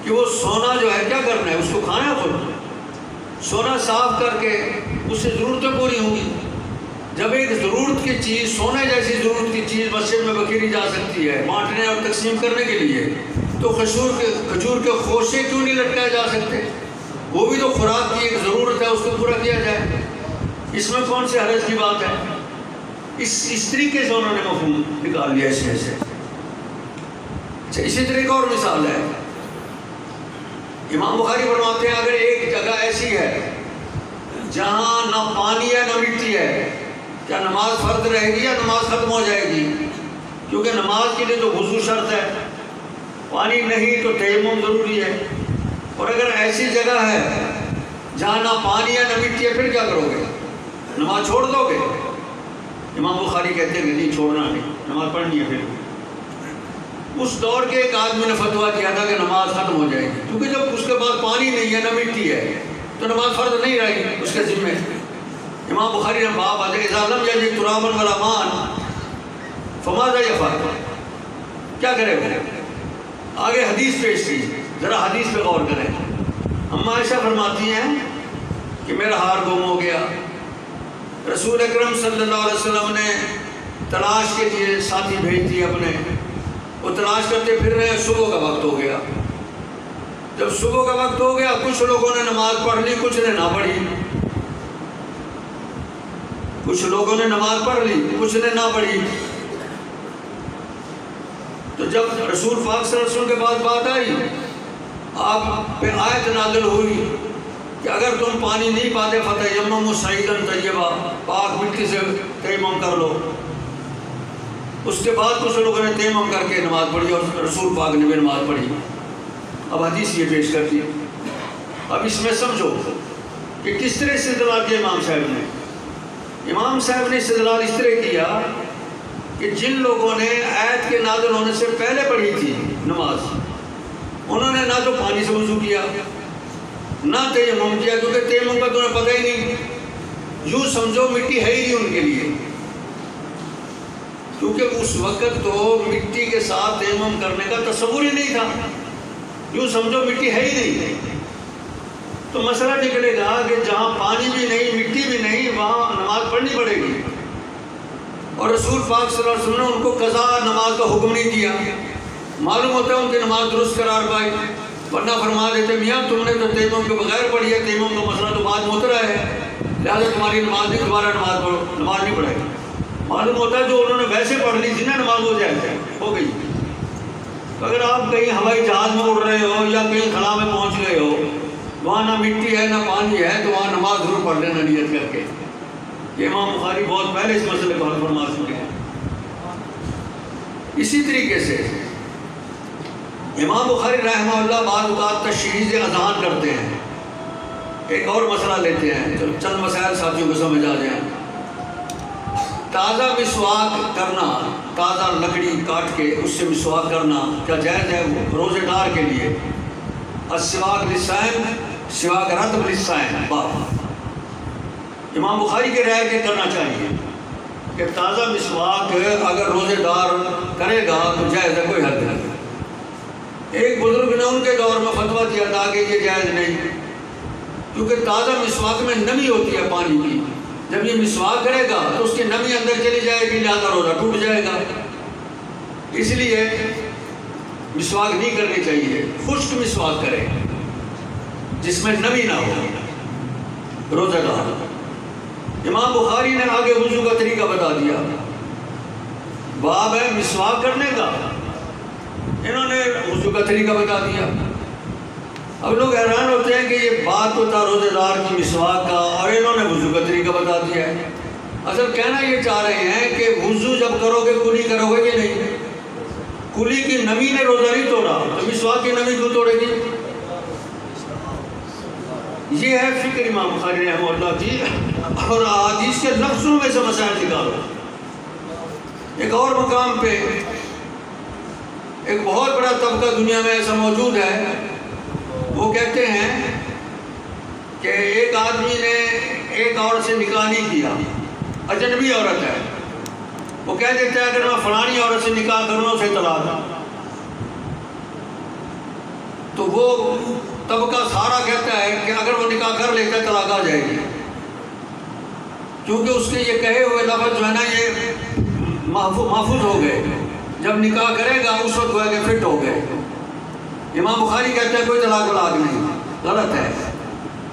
کہ وہ سونا جو ہے کیا کرنا ہے، اس کو کھانا ہے خود، سونا صاف کر کے اس سے ضرورتیں پوری ہوں گی۔ جب ایک ضرورت کی چیز، سونے جیسی ضرورت کی چیز مسجد میں بکھیری جا سکتی ہے بانٹنے اور تقسیم کرنے کے لیے، تو کھجور کے خوشے کیوں نہیں لٹکائے جا سکتے؟ وہ بھی تو خوراک کی ایک ضرورت ہے، اس کو پورا کیا جائے۔ اس میں کون سے حرج کی بات ہے؟ اس طریقے سے انہوں نے مفہوم نکال لیا اس میں سے۔ اسی طریقے اور مثال ہے، امام بخاری فرماتے ہیں اگر ایک جگہ ایسی ہے جہاں نہ پانی ہے نہ مٹی ہے، کیا نماز فرض رہے گی یا نماز ختم ہو جائے گی؟ کیونکہ نماز کے لیے تو وضو شرط ہے، پانی نہیں تو تیمم ضروری ہے۔ اور اگر ایسی جگہ ہے جہاں نہ پانی ہے نہ مٹی ہے، پھر کیا کرو گے؟ نماز چھوڑ دو گے؟ امام بخاری کہتے ہیں نہیں، چھوڑنا نہیں، نماز پڑھنی ہے۔ پھر اس دور کے ایک آدمی نے فتویٰ کیا تھا کہ نماز ختم ہو جائے گی، کیونکہ جب اس کے بعد پانی نہیں ہے نہ مٹی ہے تو نماز فرض نہیں رہے گی اس کے ذمے۔ امام بخاری نے باب آدھے اذا لم یجد ترابا ولا ماء فماذا یفعل، کیا کرے وہ؟ آگے حدیث پیش کی، ذرا حدیث پہ غور کریں۔ اما عائشہ فرماتی ہیں کہ میرا ہار گم ہو گیا، رسول اکرم صلی اللہ علیہ وسلم نے تلاش کے لیے ساتھی بھیج دیے اپنے، وہ تلاش کرتے پھر رہے، صبح کا وقت ہو گیا۔ جب صبح کا وقت ہو گیا کچھ لوگوں نے نماز پڑھ لی، کچھ نے نہ پڑھی، کچھ لوگوں نے نماز پڑھ لی، کچھ نے نہ پڑھی۔ تو جب رسول پاک صلی اللہ علیہ وسلم کے بعد بات آئی، آپ پہ آیت نازل ہوئی کہ اگر تم پانی نہیں پاتے فتیمموا صعیدا طیبا، پاک مٹی سے تیمم کر لو۔ اس کے بعد کچھ لوگوں نے تیمم کر کے نماز پڑھی اور رسول پاک نے بھی نماز پڑھی۔ اب حدیث یہ پیش کرتی ہے۔ اب اس میں سمجھو کہ کس طرح استدلال کیا امام صاحب نے۔ امام صاحب نے استدلال اس طرح کیا کہ جن لوگوں نے آیت کے نازل ہونے سے پہلے پڑھی تھی نماز، انہوں نے نہ تو پانی سے وضو کیا نہ تیمم کیا، کیونکہ تیمم کا تو انہیں پتہ ہی نہیں، یوں سمجھو مٹی ہے ہی نہیں ان کے لیے، کیونکہ اس وقت تو مٹی کے ساتھ تیمم کرنے کا تصور ہی نہیں تھا، یوں سمجھو مٹی ہے ہی نہیں۔ تو مسئلہ نکلے گا کہ جہاں پانی بھی نہیں مٹی بھی نہیں وہاں نماز پڑھنی پڑے گی، اور رسول پاک صلی اللہ علیہ وسلم نے ان کو قضا نماز کا حکم نہیں دیا، معلوم ہوتا ہے ان کی نماز درست قرار پائی، ورنہ فرما دیتے میاں تم نے تو تیمم کے بغیر پڑھی ہے، تیمم کا مسئلہ تو بعد میں اترا ہے، لہٰذا تمہاری نماز نہیں، دوبارہ نماز پڑھو، نماز نہیں پڑھے گی۔ معلوم ہوتا ہے جو انہوں نے ویسے پڑھ لی تھی نا نماز ہو جائے ہو گئی۔ اگر آپ کہیں ہوائی جہاز میں اڑ رہے ہو یا کہیں خلا میں پہنچ گئے ہو، وہاں نہ مٹی ہے نہ پانی ہے، تو وہاں نماز ضرور پڑھ لینا نیت کر کے۔ یہ امام بخاری بہت پہلے اس مسئلے کو حل فرما چکے ہیں۔ اسی طریقے سے امام بخاری رحمہ اللہ بعض اوقات تشریح اذان کرتے ہیں۔ ایک اور مسئلہ لیتے ہیں، چند مسائل ساتھیوں کو سمجھ آ جائیں۔ تازہ مسواک کرنا، تازہ لکڑی کاٹ کے اس سے مسواک کرنا کیا جائز ہے روزے دار کے لیے؟ السواک للصائم سواک رطب للصائم، باب امام بخاری کے رائے کے کرنا چاہیے کہ تازہ مسواک اگر روزے دار کرے گا تو جائز ہے، کوئی حد نہیں۔ ایک بزرگ نے ان کے دور میں فتویٰ دیا تھا کہ یہ جائز نہیں، کیونکہ تازہ مسواک میں نمی ہوتی ہے پانی کی، جب یہ مسواک کرے گا تو اس کی نمی اندر چلی جائے گی، لہذا روزہ ٹوٹ جائے گا۔ اس لیے مسواک نہیں کرنی چاہیے، خشک مسواک کرے جس میں نمی نہ ہو روزہ دار۔ امام بخاری نے آگے وضو کا طریقہ بتا دیا، باب ہے مسواک کرنے کا، انہوں نے وضو کا طریقہ بتا دیا۔ اب لوگ حیران ہوتے ہیں کہ یہ بات تو تھا روزے دار کی مسواک کا اور انہوں نے وضو کا طریقہ بتا دیا ہے۔ اصل کہنا یہ چاہ رہے ہیں کہ وضو جب کرو گے کلی کرو گے کہ نہیں؟ کلی کی نمی نے روزہ نہیں توڑا تو مسواک کی نمی کیوں توڑے گی؟ یہ ہے فکر امام بخاری رحمہ اللہ کی، اور حدیث کے لفظوں میں سے مسائل نکالو۔ ایک اور مقام پہ ایک بہت بڑا طبقہ دنیا میں ایسا موجود ہے، وہ کہتے ہیں کہ ایک آدمی نے ایک عورت سے نکاح نہیں کیا، اجنبی عورت ہے، وہ کہہ دیتا ہے اگر میں فلانی عورت سے نکاح کروں اسے طلاق، تو وہ طبقہ سارا کہتا ہے کہ اگر وہ نکاح کر لیتا ہے طلاق آ جائے گی، کیونکہ اس کے یہ کہے ہوئے لفظ جو ہے نا یہ محفوظ ہو گئے، جب نکاح کرے گا اس وقت گویا کہ فٹ ہو گئے۔ امام بخاری کہتا ہے کوئی طلاق نہیں، غلط ہے۔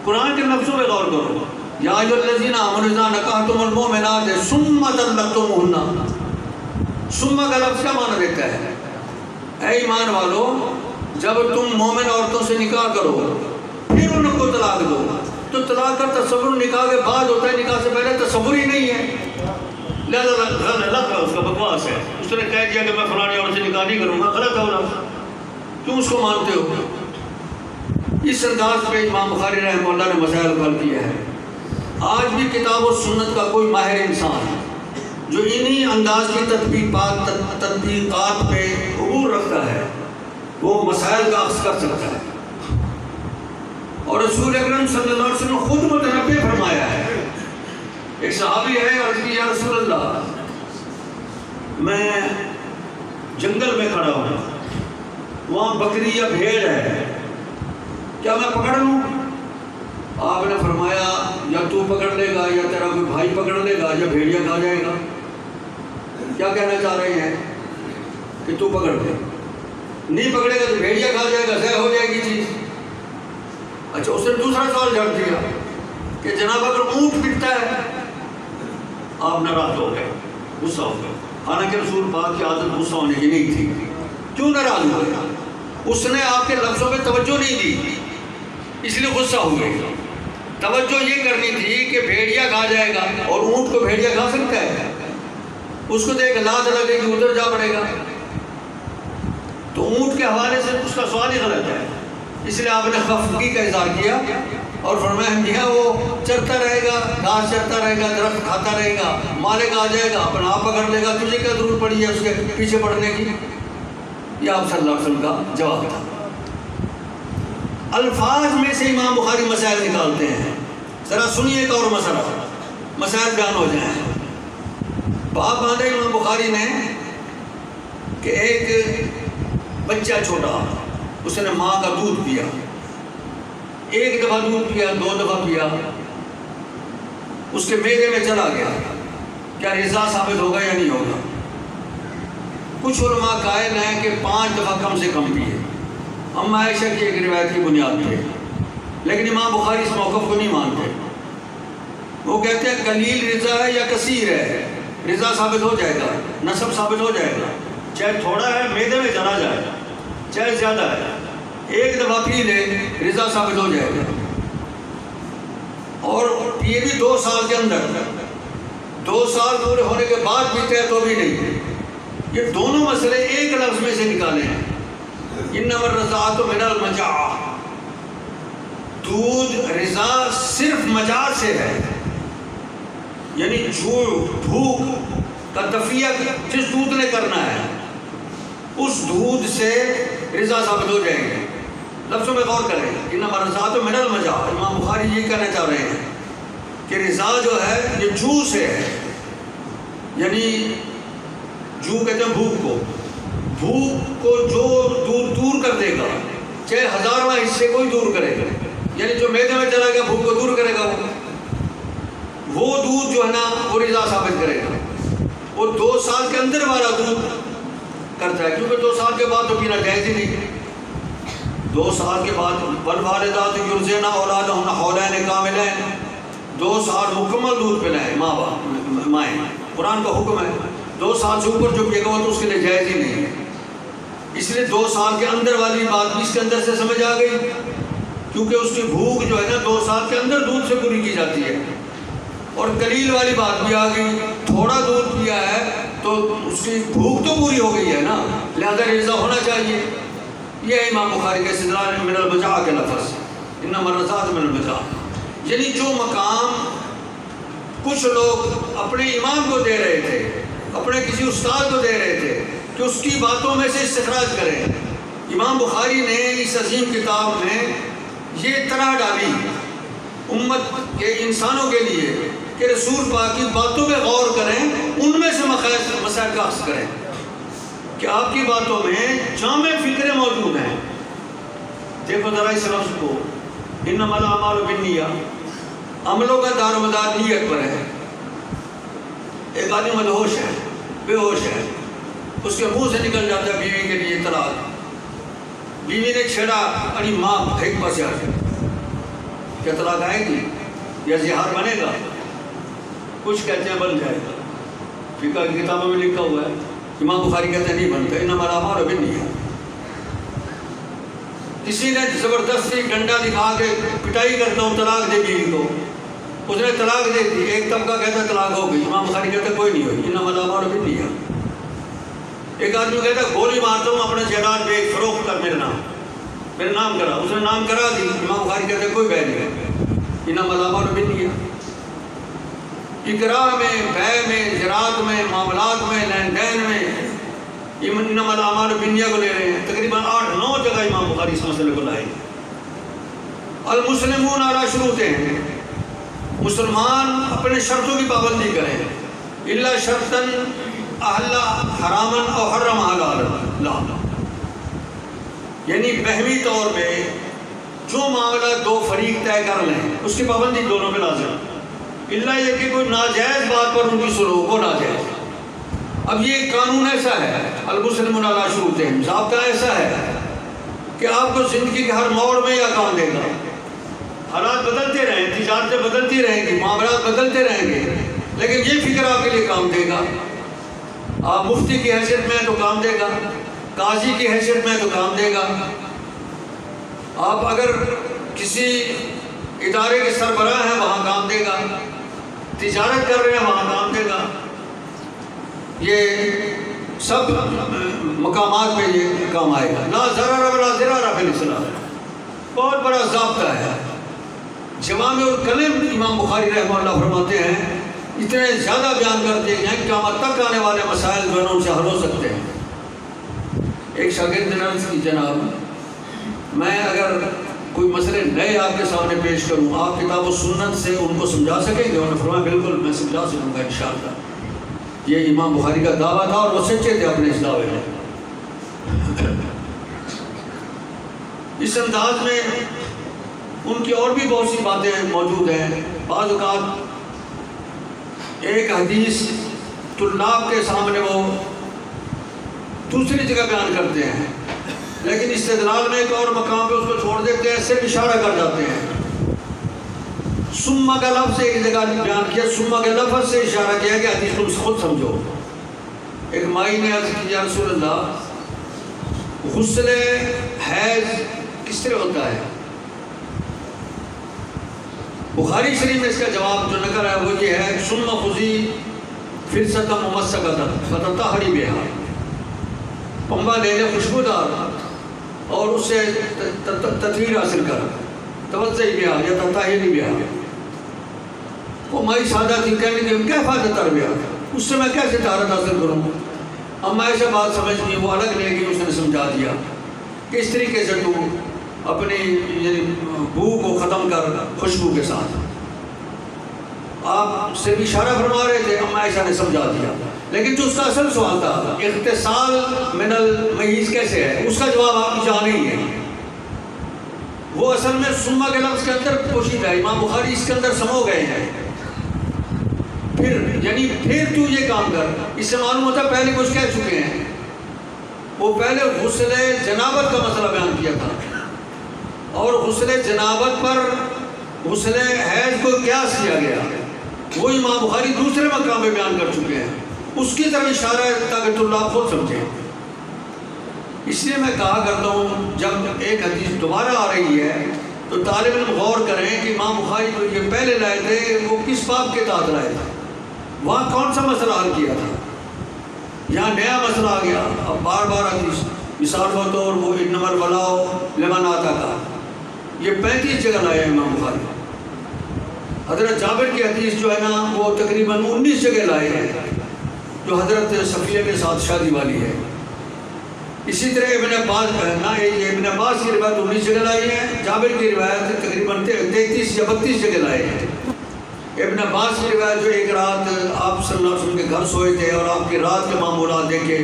قرآن کے لفظوں پہ غور کرو، یا ایھا الذین آمنوا اذا نکحتم المؤمنات ثم طلقتموہن، ثم کا لفظ کیا معنی دیتا ہے؟ اے ایمان والو جب تم مومن عورتوں سے نکاح کرو پھر ان کو طلاق دو، تو طلاق کا تصور نکاح کے بعد ہوتا ہے، نکاح سے پہلے تصور ہی نہیں ہے، لہذا غلط ہے، اس کا بکواس ہے۔ اس نے کہہ دیا کہ میں فلانی عورت سے نکاح نہیں کروں گا، غلط ہے، کیوں اس کو مانتے ہو؟ اس انداز پہ امام بخاری رحمہ اللہ نے مسائل حل کیا ہے۔ آج بھی کتاب و سنت کا کوئی ماہر انسان جو انہی انداز کی تطبیقات پہ عبور رکھتا ہے وہ مسائل کا اخذ کر سکتا ہے، اور رسول اکرم صلی اللہ علیہ وسلم خود متنبع فرمایا ہے۔ ایک صحابی ہے، عرض کی یا رسول اللہ میں جنگل میں کھڑا ہوں، وہاں بکری یا بھیڑ ہے، کیا میں پکڑ لوں؟ آپ نے فرمایا یا تو پکڑ لے گا یا تیرا کوئی بھائی پکڑ لے گا یا بھیڑیا کھا جائے گا۔ کیا کہنا چاہ رہے ہیں کہ تو پکڑ لے، نہیں پکڑے گا تو بھیڑیا کھا جائے گا، ضائع ہو جائے گی چیز۔ اچھا اس نے دوسرا سوال جڑ دیا کہ جناب اگر اونٹ پٹتا ہے، آپ ناراض ہو گئے، غصہ ہو گئے، حالانکہ رسول پاک کی عادت غصہ ہونے کی نہیں تھی۔ کیوں ناراض ہوئے؟ اس نے آپ کے لفظوں پہ توجہ نہیں دی، اس لیے غصہ ہوئے۔ توجہ یہ کرنی تھی کہ بھیڑیا کھا جائے گا، اور اونٹ کو بھیڑیا کھا سکتا ہے؟ اس کو دیکھ لات لگے گی، ادھر جا پڑے گا۔ تو اونٹ کے حوالے سے اس کا سوال ہی غلط ہے، اس لیے آپ نے خفگی کا اظہار کیا اور فرمایا جی ہاں وہ چرتا رہے گا، گھاس چرتا رہے گا، درخت کھاتا رہے گا، مالک آ جائے گا اپنا آپ پکڑ لے گا، تجھے کیا ضرورت پڑی ہے اس کے پیچھے پڑنے کی؟ یہ آپ صلی اللہ علیہ وسلم کا جواب تھا۔ الفاظ میں سے امام بخاری مسائل نکالتے ہیں، ذرا سنیے ایک اور مسئلہ، مسائل بیان ہو جائیں۔ باب باندھا امام بخاری نے کہ ایک بچہ چھوٹا، اس نے ماں کا دودھ پیا، ایک دفعہ دودھ پیا، 2 دفعہ پیا، اس کے معدے میں چلا گیا، کیا رضا ثابت ہوگا یا نہیں ہوگا؟ کچھ علماء قائل ہیں کہ 5 دفعہ کم سے کم پیے، اما عائشہ کی ایک روایت کی بنیاد پہ، لیکن امام بخاری اس موقف کو نہیں مانتے۔ وہ کہتے ہیں قلیل رضا ہے یا کثیر ہے، رضا ثابت ہو جائے گا، نسب ثابت ہو جائے گا، چاہے تھوڑا ہے معدے میں چلا جائے، چاہے زیادہ ہے، ایک دفعہ پی لے رضا ثابت ہو جائے گا۔ اور یہ بھی 2 سال کے اندر، 2 سال پورے ہونے کے بعد پیتے ہیں تو بھی نہیں۔ یہ دونوں مسئلے ایک لفظ میں سے نکالے ہیں، انما الرضاعۃ من المجاع، دودھ رضا صرف مجاع سے ہے، یعنی بھوک کا تفیہ جس دودھ نے کرنا ہے اس دودھ سے رضا ثابت ہو جائے گی۔ لفظوں میں غور کریں، انما الرضاعۃ من المجاع، امام بخاری یہ کہنا چاہ رہے ہیں کہ رضا جو ہے یہ جو سے ہے، یعنی جو کہتے ہیں بھوک کو جو دودھ دور کر دے گا، چاہے 1000واں حصے کو ہی دور کرے گا، یعنی جو معدے میں چلا گیا بھوک کو دور کرے گا، وہ دودھ جو ہے نا وہ رضا ثابت کرے گا۔ وہ 2 سال کے اندر والا دودھ کرتا ہے، کیونکہ 2 سال کے بعد تو پینا جائز ہی نہیں۔ 2 سال کے بعد والوالدات یرضعن اولادہن حولین کاملین، 2 سال مکمل دودھ پلائیں مائیں، قرآن کا حکم ہے۔ 2 سال سے اوپر جو پیے گا وہ تو اس کے لیے جائز ہی نہیں ہے، اس لیے 2 سال کے اندر والی بات بھی اس کے اندر سے سمجھ آ گئی، کیونکہ اس کی بھوک جو ہے نا 2 سال کے اندر دودھ سے پوری کی جاتی ہے۔ اور قلیل والی بات بھی آ گئی، تھوڑا دودھ پیا ہے تو اس کی بھوک تو پوری ہو گئی ہے نا، لہذا رضا ہونا چاہیے۔ یہ امام بخاری کے استدلال من المجاع کے لفظ، انما الرضاعۃ من المجاع، یعنی جو مقام کچھ لوگ اپنے امام کو دے رہے تھے، اپنے کسی استاد کو دے رہے تھے کہ اس کی باتوں میں سے استخراج کریں، امام بخاری نے اس عظیم کتاب میں یہ طرح ڈالی امت کے انسانوں کے لیے کہ رسول پاک کی باتوں پہ غور کریں، ان میں سے مسائل کا اخذ کریں، کہ آپ کی باتوں میں جامع فکریں موجود ہیں۔ دیکھو ذرا اس لفظ کو، انما الاعمال بالنیات، عملوں کا دار و مدار نیت پر ہے۔ ایک آدمی مدہوش ہے، بے ہوش ہے، اس کے منہ سے نکل جاتا ہے بیوی کے لیے طلاق، بیوی نے چھیڑا، ارے ماں ایک پاس آ جائے، کیا طلاق آئے گی یا زہار بنے گا؟ کچھ کہتے ہیں بن جائے گا، فقہ کی کتابوں میں لکھا ہوا ہے، امام بخاری کہتے ہیں نہیں بنتا، انما الاعمال بالنیات۔ کسی نے زبردستی ڈنڈا دکھا کے پٹائی کرتا ہوں طلاق دے بیوی کو، اس نے طلاق دے دی، ایک طبقہ کہتا ہے طلاق ہو گئی، امام بخاری کہتے ہیں کوئی نہیں ہوئی، انما الاعمال بالنیات۔ ایک آدمی کہتا ہے گولی مارتا ہوں اپنا جائیداد بیچ فروخت کر میرے نام کرا، اس نے نام کرا دی، امام بخاری کہتے ہیں کوئی بے نہیں ہے، انما الاعمال بالنیات۔ اقراء میں، بیع میں، زراعت میں، معاملات میں، لین دین میں انما الاعمال بالنیات کو لے رہے ہیں۔ تقریباً 8-9 جگہ امام بخاری اس مسئلے کو لائے۔ المسلمون علی شروطہم، مسلمان اپنے شرطوں کی پابندی کریں، الا شرطاً احل حرامن او حرم حلالا لا، یعنی بہمی طور پہ جو معاملہ دو فریق طے کر لیں اس کی پابندی دونوں پہ لازم، الا یہ کہ کوئی ناجائز بات پر ان کی سنو وہ ناجائز۔ اب یہ قانون ایسا ہے، المسلمون علی شروطہم، ضابطہ ایسا ہے کہ آپ کو زندگی کے ہر موڑ میں یہ کام دے گا۔ حالات بدلتے رہیں، تجارتیں بدلتی رہیں گی، معاملات بدلتے رہیں گے، لیکن یہ فکر آپ کے لیے کام دے گا۔ آپ مفتی کی حیثیت میں تو کام دے گا، قاضی کی حیثیت میں تو کام دے گا، آپ اگر کسی ادارے کے سربراہ ہیں وہاں کام دے گا، تجارت کر رہے ہیں وہاں کام دے گا۔ یہ سب مقامات پہ یہ کام آئے گا۔ لا ضرر ولا ضرار فی الاسلام، بہت بڑا ضابطہ ہے۔ جوامع الکلم امام بخاری رحمہ اللہ فرماتے ہیں اتنے زیادہ بیان کرتے ہیں کہ قیامت تک آنے والے مسائل جو ان سے حل ہو سکتے ہیں۔ ایک شاگرد نے عرض کی جناب میں اگر کوئی مسئلے نئے آپ کے سامنے پیش کروں آپ کتاب و سنت سے ان کو سمجھا سکیں گے؟ انہوں نے فرمایا بالکل میں سمجھا سکوں گا انشاءاللہ۔ یہ امام بخاری کا دعویٰ تھا اور وہ سچے تھے اپنے اس دعوے میں۔ اس انداز میں ان کی اور بھی بہت سی باتیں موجود ہیں۔ بعض اوقات ایک حدیث طلاب کے سامنے وہ دوسری جگہ بیان کرتے ہیں، لیکن استدلال میں ایک اور مقام پہ اس کو چھوڑ دیتے ہیں، صرف اشارہ کر جاتے ہیں۔ سمہ کا لفظ ایک جگہ بیان کیا، سمہ کے لفظ سے اشارہ کیا کہ حدیث تم خود سمجھو۔ ایک مائی نے عرض کی یا رسول اللہ غسل حیض کس طرح ہوتا ہے؟ بخاری شریف میں اس کا جواب جو نقل ہے وہ یہ ہے ثم خذی فرصۃ ممسکۃ فتطہری بہا، پنبہ لے لے خوشبودار اور اس سے تطہیر حاصل کر، توضئی بہا یا تطہری بہا۔ وہ مائی سادہ تھی، کہنے لگی کیفا تطہر بہا، اس سے میں کیسے طہارت حاصل کروں؟ اما ایسا بات سمجھ گئی، وہ الگ لے گئی، اس نے سمجھا دیا کہ اس طریقے سے تو اپنی یعنی بو کو ختم کر خوشبو کے ساتھ۔ آپ صرف اشارہ فرما رہے تھے، اما عائشہ نے سمجھا دیا، لیکن جو اس کا اصل سوال تھا اغتسال من المحیض کیسے ہے، اس کا جواب آپ کی جہاں نہیں ہے۔ وہ اصل میں سمہ کے لفظ کے اندر پوشیدہ ہے، امام بخاری اس کے اندر سمو گئے ہیں۔ پھر تو یہ کام کر، اس سے معلوم ہوتا ہے پہلے کچھ کہہ چکے ہیں۔ وہ پہلے غسل جنابت کا مسئلہ بیان کیا تھا اور غسل جنابت پر غسل حیض کو قیاس کیا گیا، وہ امام بخاری دوسرے مقام پہ بیان کر چکے ہیں، اس کی طرف اشارہ ہے تاکہ طلاب خود سمجھیں۔ اس لیے میں کہا کرتا ہوں جب ایک حدیث دوبارہ آ رہی ہے تو طالب علم غور کریں کہ امام بخاری جو یہ پہلے لائے تھے وہ کس باب کے تحت لائے تھے، وہاں کون سا مسئلہ حل کیا تھا، یہاں نیا مسئلہ آ گیا۔ اب بار بار حدیث مثال کے طور وہ انما الولاء لمن آتاک، یہ 35 جگہ لائے ہیں امام بخاری۔ حضرت جابر کی حدیث جو ہے نا وہ تقریباً 19 جگہ لائے ہیں، جو حضرت صفیہ کے ساتھ شادی والی ہے۔ اسی طرح ابن عباس کی روایت 19 جگہ لائی ہے، جابر کی روایت تقریباً 33 یا 32 جگہ لائے ہیں۔ ابن عباس کی روایت جو ایک رات آپ صلی اللہ علیہ وسلم کے گھر سوئے تھے اور آپ کی رات کے معمولات دیکھے،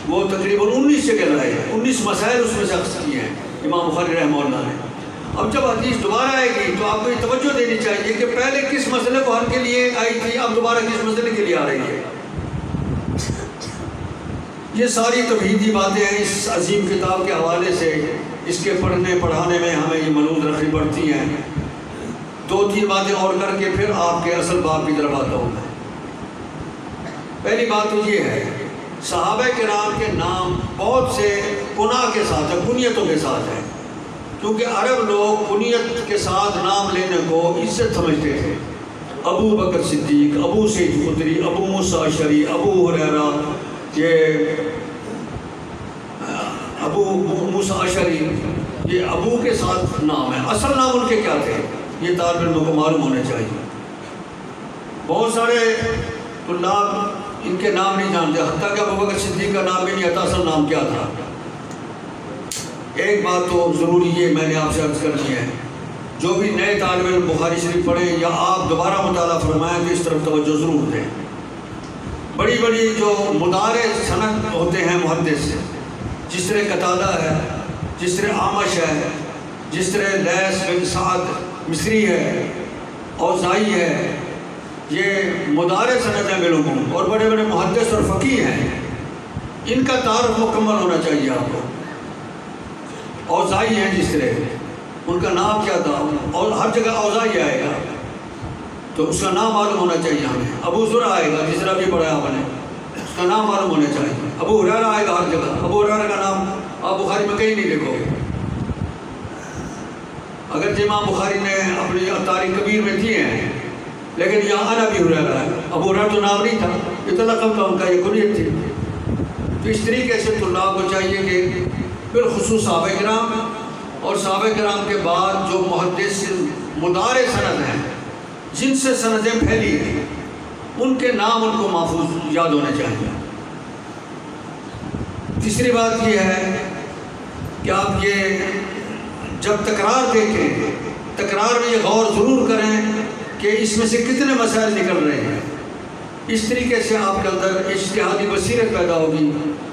وہ تقریباً 19 جگہ لائے ہیں، 19 مسائل اس میں سے اخذ کیے ہیں امام بخاری رحمہ اللہ نے۔ اب جب حدیث دوبارہ آئے گی تو آپ کو یہ توجہ دینی چاہیے کہ پہلے کس مسئلے کو حل کے لیے آئی تھی، اب دوبارہ کس مسئلے کے لیے آ رہی ہے۔ یہ ساری توحیدی باتیں ہیں اس عظیم کتاب کے حوالے سے، اس کے پڑھنے پڑھانے میں ہمیں یہ ملحوظ رکھنی پڑتی ہیں۔ 2-3 باتیں اور کر کے پھر آپ کے اصل باب کی طرف آتا ہوں میں۔ پہلی بات تو یہ ہے صحابہ کرام کے نام بہت سے کناہ کے ساتھ ہیں، کنیتوں کے ساتھ ہیں، کیونکہ عرب لوگ کنیت کے ساتھ نام لینے کو عزت سمجھتے تھے۔ ابو بکر صدیق، ابو سعید خدری، ابو موسیٰ اشعری، ابو ہریرہ، یہ ابو موسیٰ اشعری، یہ ابو کے ساتھ نام ہے۔ اصل نام ان کے کیا تھے یہ طالب علموں کو معلوم ہونے چاہیے۔ بہت سارے طلاب ان کے نام نہیں جانتے، حتیٰ کہ ابو بکر صدیق کا نام بھی نہیں آتا اصل نام کیا تھا۔ ایک بات تو ضروری ہے میں نے آپ سے عرض کرنی ہے، جو بھی نئے طالب علم بخاری شریف پڑھیں یا آپ دوبارہ مطالعہ فرمائیں تو اس طرف توجہ ضرور دیں۔ بڑی بڑی جو مدارے سند ہوتے ہیں محدث، جس طرح قتادہ ہے، جس طرح عامش ہے، جس طرح لیث بن سعد مصری ہے، اوزائی ہے، یہ مدارے سند ہیں بالعموم اور بڑے بڑے محدث اور فقیہ ہیں، ان کا تعارف مکمل ہونا چاہیے آپ کو۔ اوزائی ہیں جس طرح، ان کا نام کیا تھا، اور ہر جگہ اوزائی آئے گا تو اس کا نام معلوم ہونا چاہیے ہمیں۔ ابو زرع آئے گا جس طرح بھی پڑھا آپ نے، اس کا نام معلوم ہونا چاہیے۔ ابو ہریرہ آئے گا ہر جگہ، ابو ہریرہ کا نام آپ بخاری میں کہیں نہیں دیکھو گے، اگرچہ امام بخاری نے اپنی تاریخ کبیر میں دیے ہیں، لیکن یہاں ان ابی ہریرہ ہے۔ ابو ہریرہ تو نام نہیں تھا، یہ تو لقب تھا ان کا، یہ کنیت تھی۔ تو اس طریقے سے طلاب کو چاہیے کہ بالخصوص صحابہ کرام اور صحابہ کرام کے بعد جو محدث مدارے سند ہیں، جن سے سندیں پھیلی ہیں، ان کے نام ان کو محفوظ یاد ہونے چاہیے۔ تیسری بات یہ ہے کہ آپ یہ جب تکرار دیکھیں، تکرار میں یہ غور ضرور کریں کہ اس میں سے کتنے مسائل نکل رہے ہیں۔ اس طریقے سے آپ کے اندر اجتہادی بصیرت پیدا ہوگی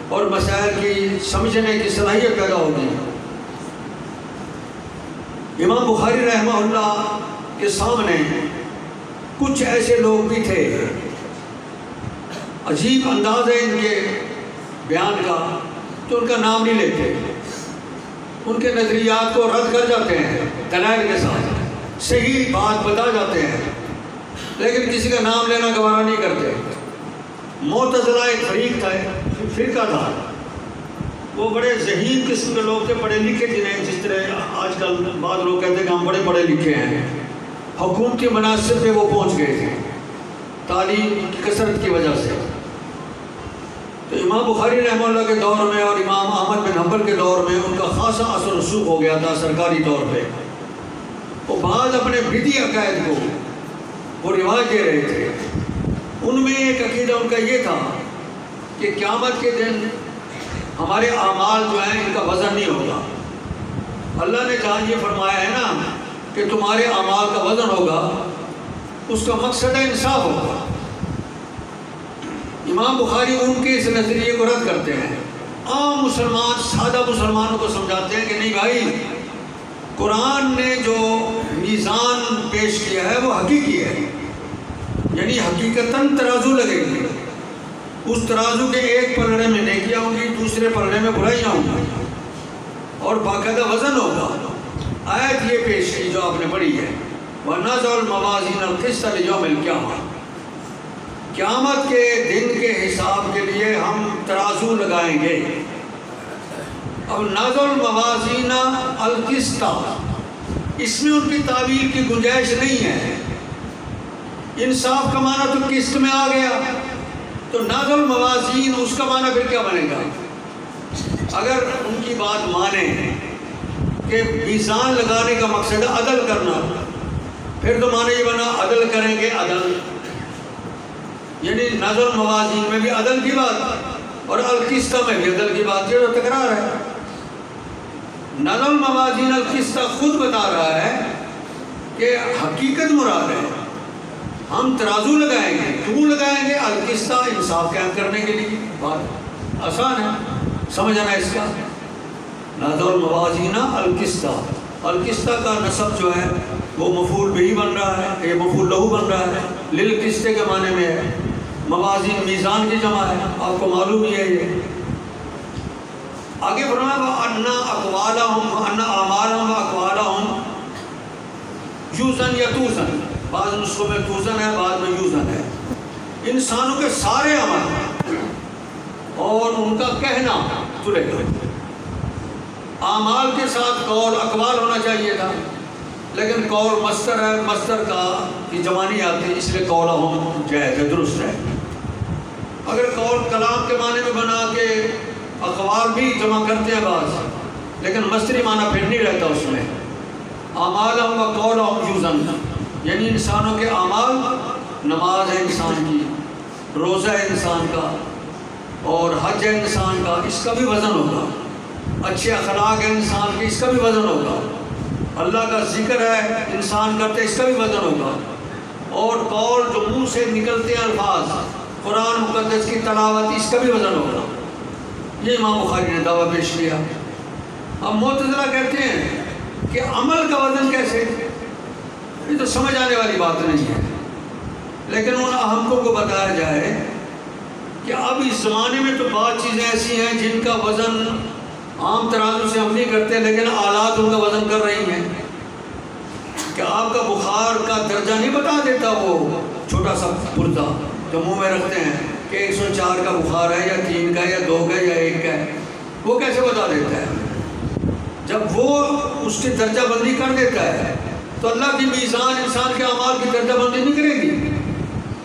اور مسائل کی سمجھنے کی صلاحیت پیدا ہوگی۔ امام بخاری رحمہ اللہ کے سامنے کچھ ایسے لوگ بھی تھے، عجیب انداز ہے ان کے بیان کا، تو ان کا نام نہیں لیتے، ان کے نظریات کو رد کر جاتے ہیں دلائل کے ساتھ، صحیح بات بتا جاتے ہیں، لیکن کسی کا نام لینا گوارا نہیں کرتے۔ معتزلہ ایک فرقہ تھا، وہ بڑے ذہین قسم کے لوگ تھے، پڑھے لکھے جنہیں جس طرح آج کل بعض لوگ کہتے ہیں کہ ہم بڑے پڑھے لکھے ہیں، حکومتی مناصب پہ وہ پہنچ گئے تھے تعلیم کی کثرت کی وجہ سے۔ تو امام بخاری رحمہ اللہ کے دور میں اور امام احمد بن حنبل کے دور میں ان کا خاصا اثر رسوخ ہو گیا تھا سرکاری طور پہ۔ وہ بعض اپنے بدعی عقائد کو وہ رواج دے رہے تھے۔ ان میں ایک عقیدہ ان کا یہ تھا کہ قیامت کے دن ہمارے اعمال جو ہیں ان کا وزن نہیں ہوگا۔ اللہ نے جہاں یہ فرمایا ہے نا کہ تمہارے اعمال کا وزن ہوگا، اس کا مقصد ہے انصاف ہوگا۔ امام بخاری ان کے اس نظریے کو رد کرتے ہیں۔ عام مسلمان، سادہ مسلمانوں کو سمجھاتے ہیں کہ نہیں بھائی، قرآن نے جو میزان پیش کیا ہے وہ حقیقی ہے، یعنی حقیقتاً ترازو لگے گی، اس ترازو کے ایک پلڑے میں نیکیاں ہوں گی، دوسرے پلڑے میں برائیاں ہوں گی، اور باقاعدہ وزن ہوگا۔ آیت یہ پیش کی جو آپ نے پڑھی ہے، وَنَضَعُ الْمَوَازِينَ الْقِسْطَ لِيَوْمِ الْقِيَامَةِ، قیامت کے دن کے حساب کے لیے ہم ترازو لگائیں گے۔ اب نَضَعُ الْمَوَازِينَ الْقِسْطَ، اس میں ان کی تعبیر کی گنجائش نہیں ہے۔ انصاف کا معنی تو قسط میں آ گیا، تو نَضَعُ الْمَوَازِينَ اس کا معنی پھر کیا بنے گا؟ اگر ان کی بات مانیں کہ میزان لگانے کا مقصد ہے عدل کرنا، پھر تو معنی یہ بنا عدل کریں گے عدل، یعنی نَضَعُ الْمَوَازِينَ میں بھی عدل کی بات اور القسط میں بھی عدل کی بات، یہ تو تکرار ہے۔ نَضَعُ الْمَوَازِينَ الْقِسْطَ خود بتا رہا ہے کہ حقیقت مراد ہے، ہم ترازو لگائیں گے، کیوں لگائیں گے؟ القسط، انصاف قائم کرنے کے لیے۔ بات آسان ہے سمجھنا اس کا۔ نَضَعُ الْمَوَازِينَ الْقِسْطَ، القسط کا نصب جو ہے وہ مفعول بہ بن رہا ہے، یہ مفعول لہ بن رہا ہے، للقسط کے معنی میں ہے۔ موازین میزان کی جمع ہے، آپ کو معلوم ہی ہے یہ۔ آگے فرمایا وَأَنَّ أَقْوَالَهُمْ وَأَنَّ أَعْمَالَهُمْ وَأَقْوَالَهُمْ یوزن یا توزن، بعض نسخوں میں توزن ہے، بعض میں یوزن ہے۔ انسانوں کے سارے عمل اور ان کا کہنا تلے گا۔ اعمال کے ساتھ قول اقوال ہونا چاہیے تھا، لیکن قول مصدر ہے، مصدر کا کی جمع نہیں آتی، اس لیے قولہم جائز ہے، درست ہے۔ اگر قول کلام کے معنی میں بنا کے اقوال بھی جمع کرتے ہیں بعض، لیکن مصدری معنی پھر نہیں رہتا اس میں۔ اعمالہم و قولہم یوزن، یعنی انسانوں کے اعمال، نماز ہے انسان کی، روزہ ہے انسان کا، اور حج ہے انسان کا، اس کا بھی وزن ہوگا۔ اچھے اخلاق ہے انسان کے، اس کا بھی وزن ہوگا۔ اللہ کا ذکر ہے انسان کرتے، اس کا بھی وزن ہوگا۔ اور قول جو منہ سے نکلتے ہیں الفاظ، قرآن مقدس کی تلاوت اس کا بھی وزن ہوگا. یہ امام بخاری نے دعویٰ پیش کیا. اب معتزلہ کہتے ہیں کہ عمل کا وزن کیسے؟ یہ تو سمجھ آنے والی بات نہیں ہے. لیکن ان احمقوں کو بتایا جائے کہ اب اس زمانے میں تو بعض چیزیں ایسی ہیں جن کا وزن عام ترازو سے ہم نہیں کرتے، لیکن آلات ان کا وزن کر رہی ہیں. کہ آپ کا بخار کا درجہ نہیں بتا دیتا وہ چھوٹا سا پرزہ جو منہ میں رکھتے ہیں کہ 104 کا بخار ہے یا 3 کا یا 2 کا یا 1 کا ہے، وہ کیسے بتا دیتا ہے؟ جب وہ اس کی درجہ بندی کر دیتا ہے تو اللہ کی میزان انسان کے اعمال کی درجہ بندی نہیں کرے گی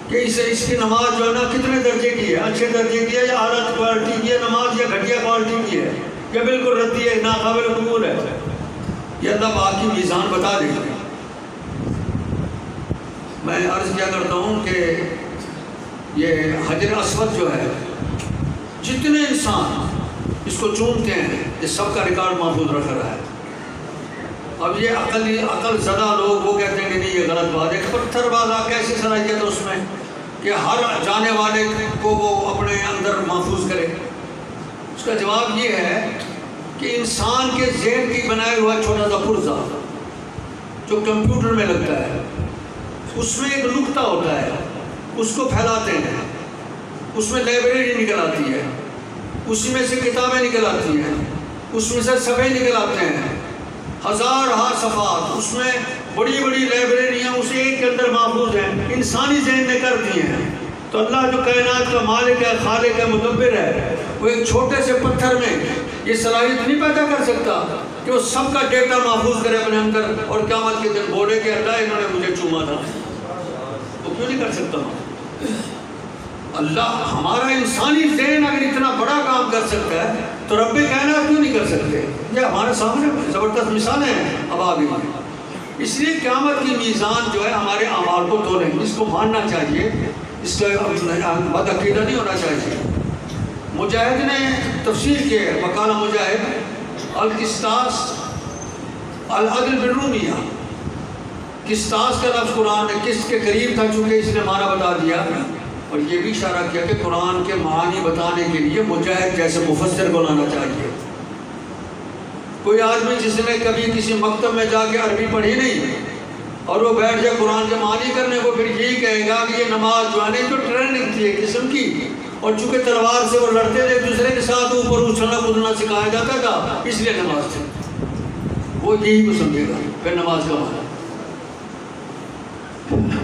کہ اس کی نماز جو ہے نا کتنے درجے کی ہے، اچھے درجے کی ہے یا اعلیٰ کوالٹی کی ہے نماز یا گھٹیا کوالٹی کی ہے یا بالکل ردی ہے، ناقابل قبول ہے. یہ اللہ پاک کی میزان بتا دے گا. میں عرض کیا کرتا ہوں کہ یہ حجر اسود جو ہے جتنے انسان اس کو چومتے ہیں یہ سب کا ریکارڈ محفوظ رکھ رہا ہے. اب یہ عقل زدہ لوگ وہ کہتے ہیں کہ نہیں یہ غلط بات ہے. پتھر بازا کیسی صلاحیت ہے اس میں کہ ہر جانے والے کو وہ اپنے اندر محفوظ کرے؟ اس کا جواب یہ ہے کہ انسان کے ذہن کی بنائے ہوا چھوٹا سا پرزہ جو کمپیوٹر میں لگتا ہے، اس میں ایک نقطہ ہوتا ہے، اس کو پھیلاتے ہیں، اس میں لائبریری نکل آتی ہے، اسی میں سے کتابیں نکل آتی ہیں، اس میں سے صفحے نکل آتے ہیں، ہزارہا صفحات، اس میں بڑی بڑی لائبریریاں اس ایک کے اندر محفوظ ہیں، انسانی ذہن نے کر دی ہیں. تو اللہ جو کائنات کا مالک ہے، خالق ہے، مدبر ہے، وہ ایک چھوٹے سے پتھر میں یہ صلاحیت نہیں پیدا کر سکتا کہ وہ سب کا ڈیٹا محفوظ کرے اپنے اندر اور قیامت کے دن بولے کہ اللہ انہوں نے مجھے چوما تھا؟ وہ کیوں نہیں کر سکتا؟ اللہ ہمارا انسانی ذہن اگر اتنا بڑا کام کر سکتا ہے تو رب کائنات کیوں نہیں کر سکتے؟ یہ ہمارے سامنے زبردست مثالیں ہیں اب آگے. اس لیے قیامت کی میزان جو ہے ہمارے اعمال کو تولے، اس کو ماننا چاہیے، اس کا بد عقیدہ نہیں ہونا چاہیے. مجاہد نے تفسیر کی ہے، وقال مجاہد القسطاس العدل بالرومیہ. قسطاس کا لفظ قرآن میں قسط کے قریب تھا چونکہ اس نے معنی بتا دیا، اور یہ بھی اشارہ کیا کہ قرآن کے معانی بتانے کے لیے مجاہد جیسے مفسر کو لانا چاہیے. کوئی آدمی جس نے کبھی کسی مکتب میں جا کے عربی پڑھی نہیں اور وہ بیٹھ جائے قرآن کے معنی کرنے کو، پھر یہی کہے گا کہ یہ نماز جو ہے نا جو ٹریننگ تھی ایک قسم کی، اور چونکہ تلوار سے وہ لڑتے تھے ایک دوسرے کے ساتھ، اوپر اچھلنا کودنا سکھایا جاتا تھا، اس لیے نماز تھی. وہ یہی کو سمجھے گا پھر نماز کا معنی.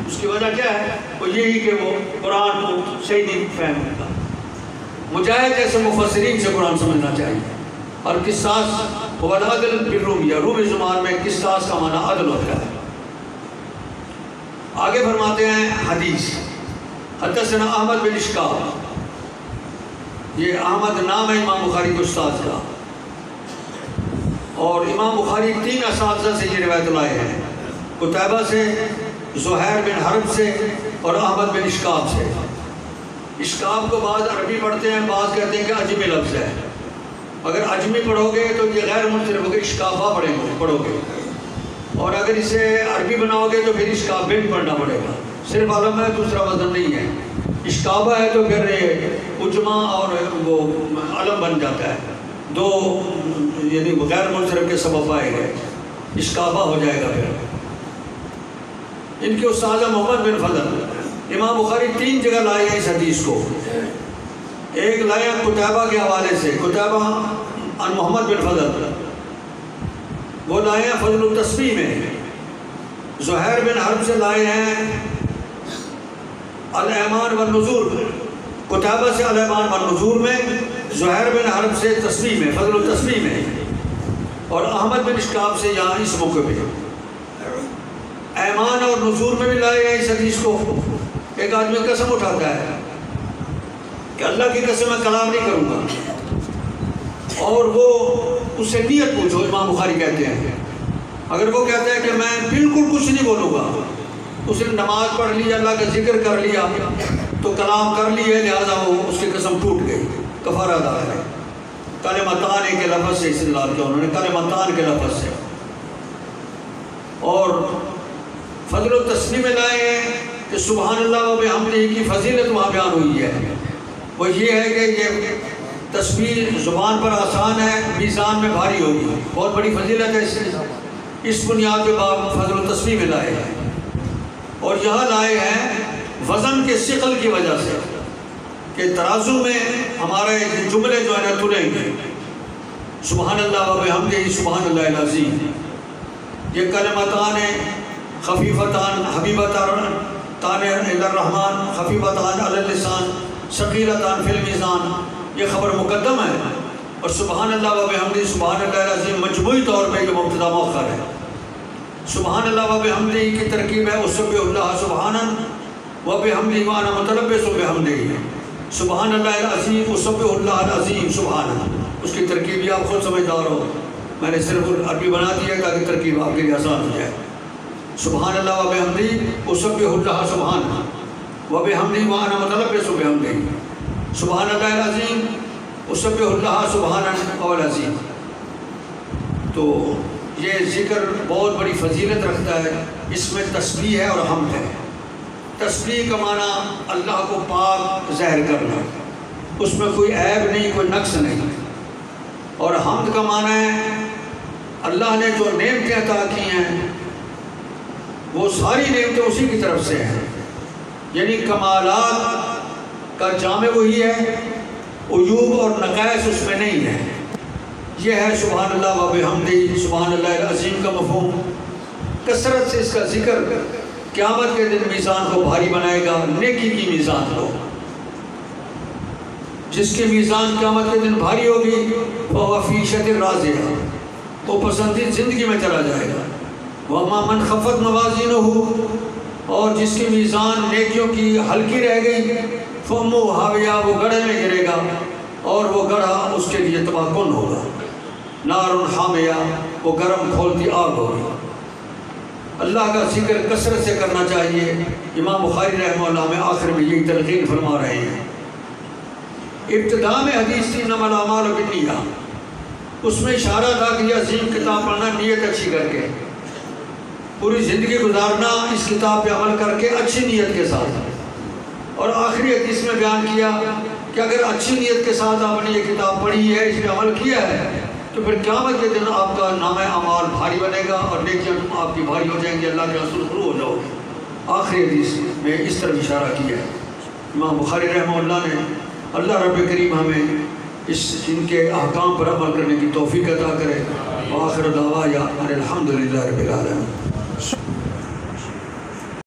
اس کی وجہ کیا ہے؟ وہ یہی کہ وہ قرآن کو صحیح نہیں فہم ہوگا. مجاہد جیسے مفسرین سے قرآن سمجھنا چاہیے. اور قسطاس هو العدل بالرومیہ، رومی زبان میں قسطاس کا معنی عدل ہوتا ہے. آگے فرماتے ہیں حدیث حدثنا احمد بن اشکاب. یہ احمد نام ہے امام بخاری کے استاد کا، اور امام بخاری 3 اساتذہ سے یہ روایت لائے ہیں، قتیبہ سے، زہیر بن حرب سے اور احمد بن اشکاب سے. اشکاب کو بعض عربی پڑھتے ہیں، بعض کہتے ہیں کہ عجمی لفظ ہے. اگر عجمی پڑھو گے تو یہ غیر منصرف ہوگا، اشکافہ پڑھو گے، اور اگر اسے عربی بناؤ گے تو پھر اشکاب بن پڑھنا پڑے گا. صرف علم ہے، دوسرا وزن نہیں ہے. اشکابہ ہے تو پھر اجمہ اور وہ علم بن جاتا ہے، 2 یعنی غیر منصرف کے سبب آئے گئے، اشکابہ ہو جائے گا. پھر ان کے استاد محمد بن فضل، امام بخاری 3 جگہ لائے ہیں اس حدیث کو. ایک لائے قتیبہ کے حوالے سے، قتیبہ عن محمد بن فضل، وہ لائے ہیں فضل التسبیح میں. زہیر بن حرب سے لائے ہیں الایمان والنزول، قتیبہ سے الایمان والنزول میں، زہیر بن حرب سے تسبیح میں، فضل التسبیح میں، اور احمد بن اشکاب سے یہاں اس موقع پہ. ایمان اور نزول میں بھی لائے ہیں اس حدیث کو. ایک آدمی قسم اٹھاتا ہے کہ اللہ کی قسم میں کلام نہیں کروں گا، اور وہ اس سے نیت پوچھو، امام بخاری کہتے ہیں. اگر وہ کہتا ہے کہ میں بالکل کچھ نہیں بولوں گا، اس نے نماز پڑھ لی، اللہ کا ذکر کر لیا تو کلام کر لیے، لہذا وہ اس کی قسم ٹوٹ گئی، کفارہ ادا کرے. کلمتان کے لفظ سے استدلال کیا انہوں نے، کلمتان کے لفظ سے. اور فضل التسبیح میں لائے ہیں کہ سبحان اللہ و بحمدہ کی فضیلت وہاں بیان ہوئی ہے، وہ یہ ہے کہ یہ تسبیح زبان پر آسان ہے، میزان میں بھاری ہوگی، بہت بڑی فضیلت ہے۔ اس بنیاد پہ باب فضل و تسبیح میں لائے ہیں، اور یہاں لائے ہیں وزن کے ثقل کی وجہ سے کہ ترازو میں ہمارے جملے جو ہے نا تلیں گے۔ سبحان اللہ و بحمدہ سبحان اللہ العظیم، یہ کلمتان خفیفتان حبیبتان الی الرحمن خفیفتان علی اللسان ثقیلتان فی المیزان، یہ خبر مقدم ہے، اور سبحان اللہ و بحمدہ سبحان اللہ العظیم مجموعی طور پہ یہ مبتدا مؤخر ہے۔ سبحان اللہ و بحمدہ کی ترکیب ہے اسبح اللہ سبحانہ و بحمدہ وانا متلبس بحمدہ، سبحان اللہ العظیم اسبح اللہ العظیم سبحانہ، اس کی ترکیب یہ آپ خود سمجھدار ہو، میں نے صرف عربی بنا دی ہے تاکہ ترکیب آپ کے لیے آسان ہو جائے۔ سبحان اللہ و بحمدہ اسبح اللہ سبحانہ و بحمدہ وانا متلبس بحمدہ، سبحان اللہ العظیم اسبح اللہ سبحانہ العظیم۔ تو یہ ذکر بہت بڑی فضیلت رکھتا ہے، اس میں تسبیح ہے اور حمد ہے۔ تسبیح کا معنی اللہ کو پاک ظاہر کرنا، اس میں کوئی عیب نہیں، کوئی نقص نہیں، اور حمد کا معنی ہے اللہ نے جو نعمتیں عطا کی ہیں وہ ساری نعمتیں اسی کی طرف سے ہیں، یعنی کمالات کا جامع وہی ہے، عیوب اور نقائص اس میں نہیں ہے۔ یہ ہے سبحان اللہ و بحمدہ سبحان اللہ العظیم کا مفہوم۔ کثرت سے اس کا ذکر قیامت کے دن میزان کو بھاری بنائے گا، نیکی کی میزان کو، جس کی میزان قیامت کے دن بھاری ہوگی وہ فی عیشۃ راضیہ، وہ پسندیدہ زندگی میں چلا جائے گا۔ وَأَمَّا مَنْ خَفَّتْ مَوَازِينُهُ، اور جس کی میزان نیکیوں کی ہلکی رہ گئی، فَأُمُّهُ ہاویہ، وہ گڑھے میں گرے گا، اور وہ گڑھا اس کے لیے تباہ کن ہوگا۔ نار حامیہ، وہ گرم کھولتی آگ ہوگی۔ اللہ کا ذکر کثرت سے کرنا چاہیے۔ امام بخاری رحمہ اللہ میں آخر میں یہی تلقین فرما رہے ہیں۔ ابتداء میں حدیث تھی انما الاعمال بالنیات، اس میں اشارہ تھا کہ یہ عظیم کتاب پڑھنا نیت اچھی کر کے، پوری زندگی گزارنا اس کتاب پہ عمل کر کے اچھی نیت کے ساتھ، اور آخری حدیث میں بیان کیا کہ اگر اچھی نیت کے ساتھ آپ نے یہ کتاب پڑھی ہے، اس پہ عمل کیا ہے، تو پھر قیامت کے دن آپ کا نامہ اعمال بھاری بنے گا اور نیکیاں آپ کی بھاری ہو جائیں گی، اللہ کے رسول شروع ہو جاؤ گے۔ آخری حدیث میں اس طرح اشارہ کیا ہے امام بخاری رحمہ اللہ نے۔ اللہ رب کریم ہمیں ان کے احکام پر عمل کرنے کی توفیق عطا کرے۔ وآخر دعوانا الحمدللہ رب العالمین۔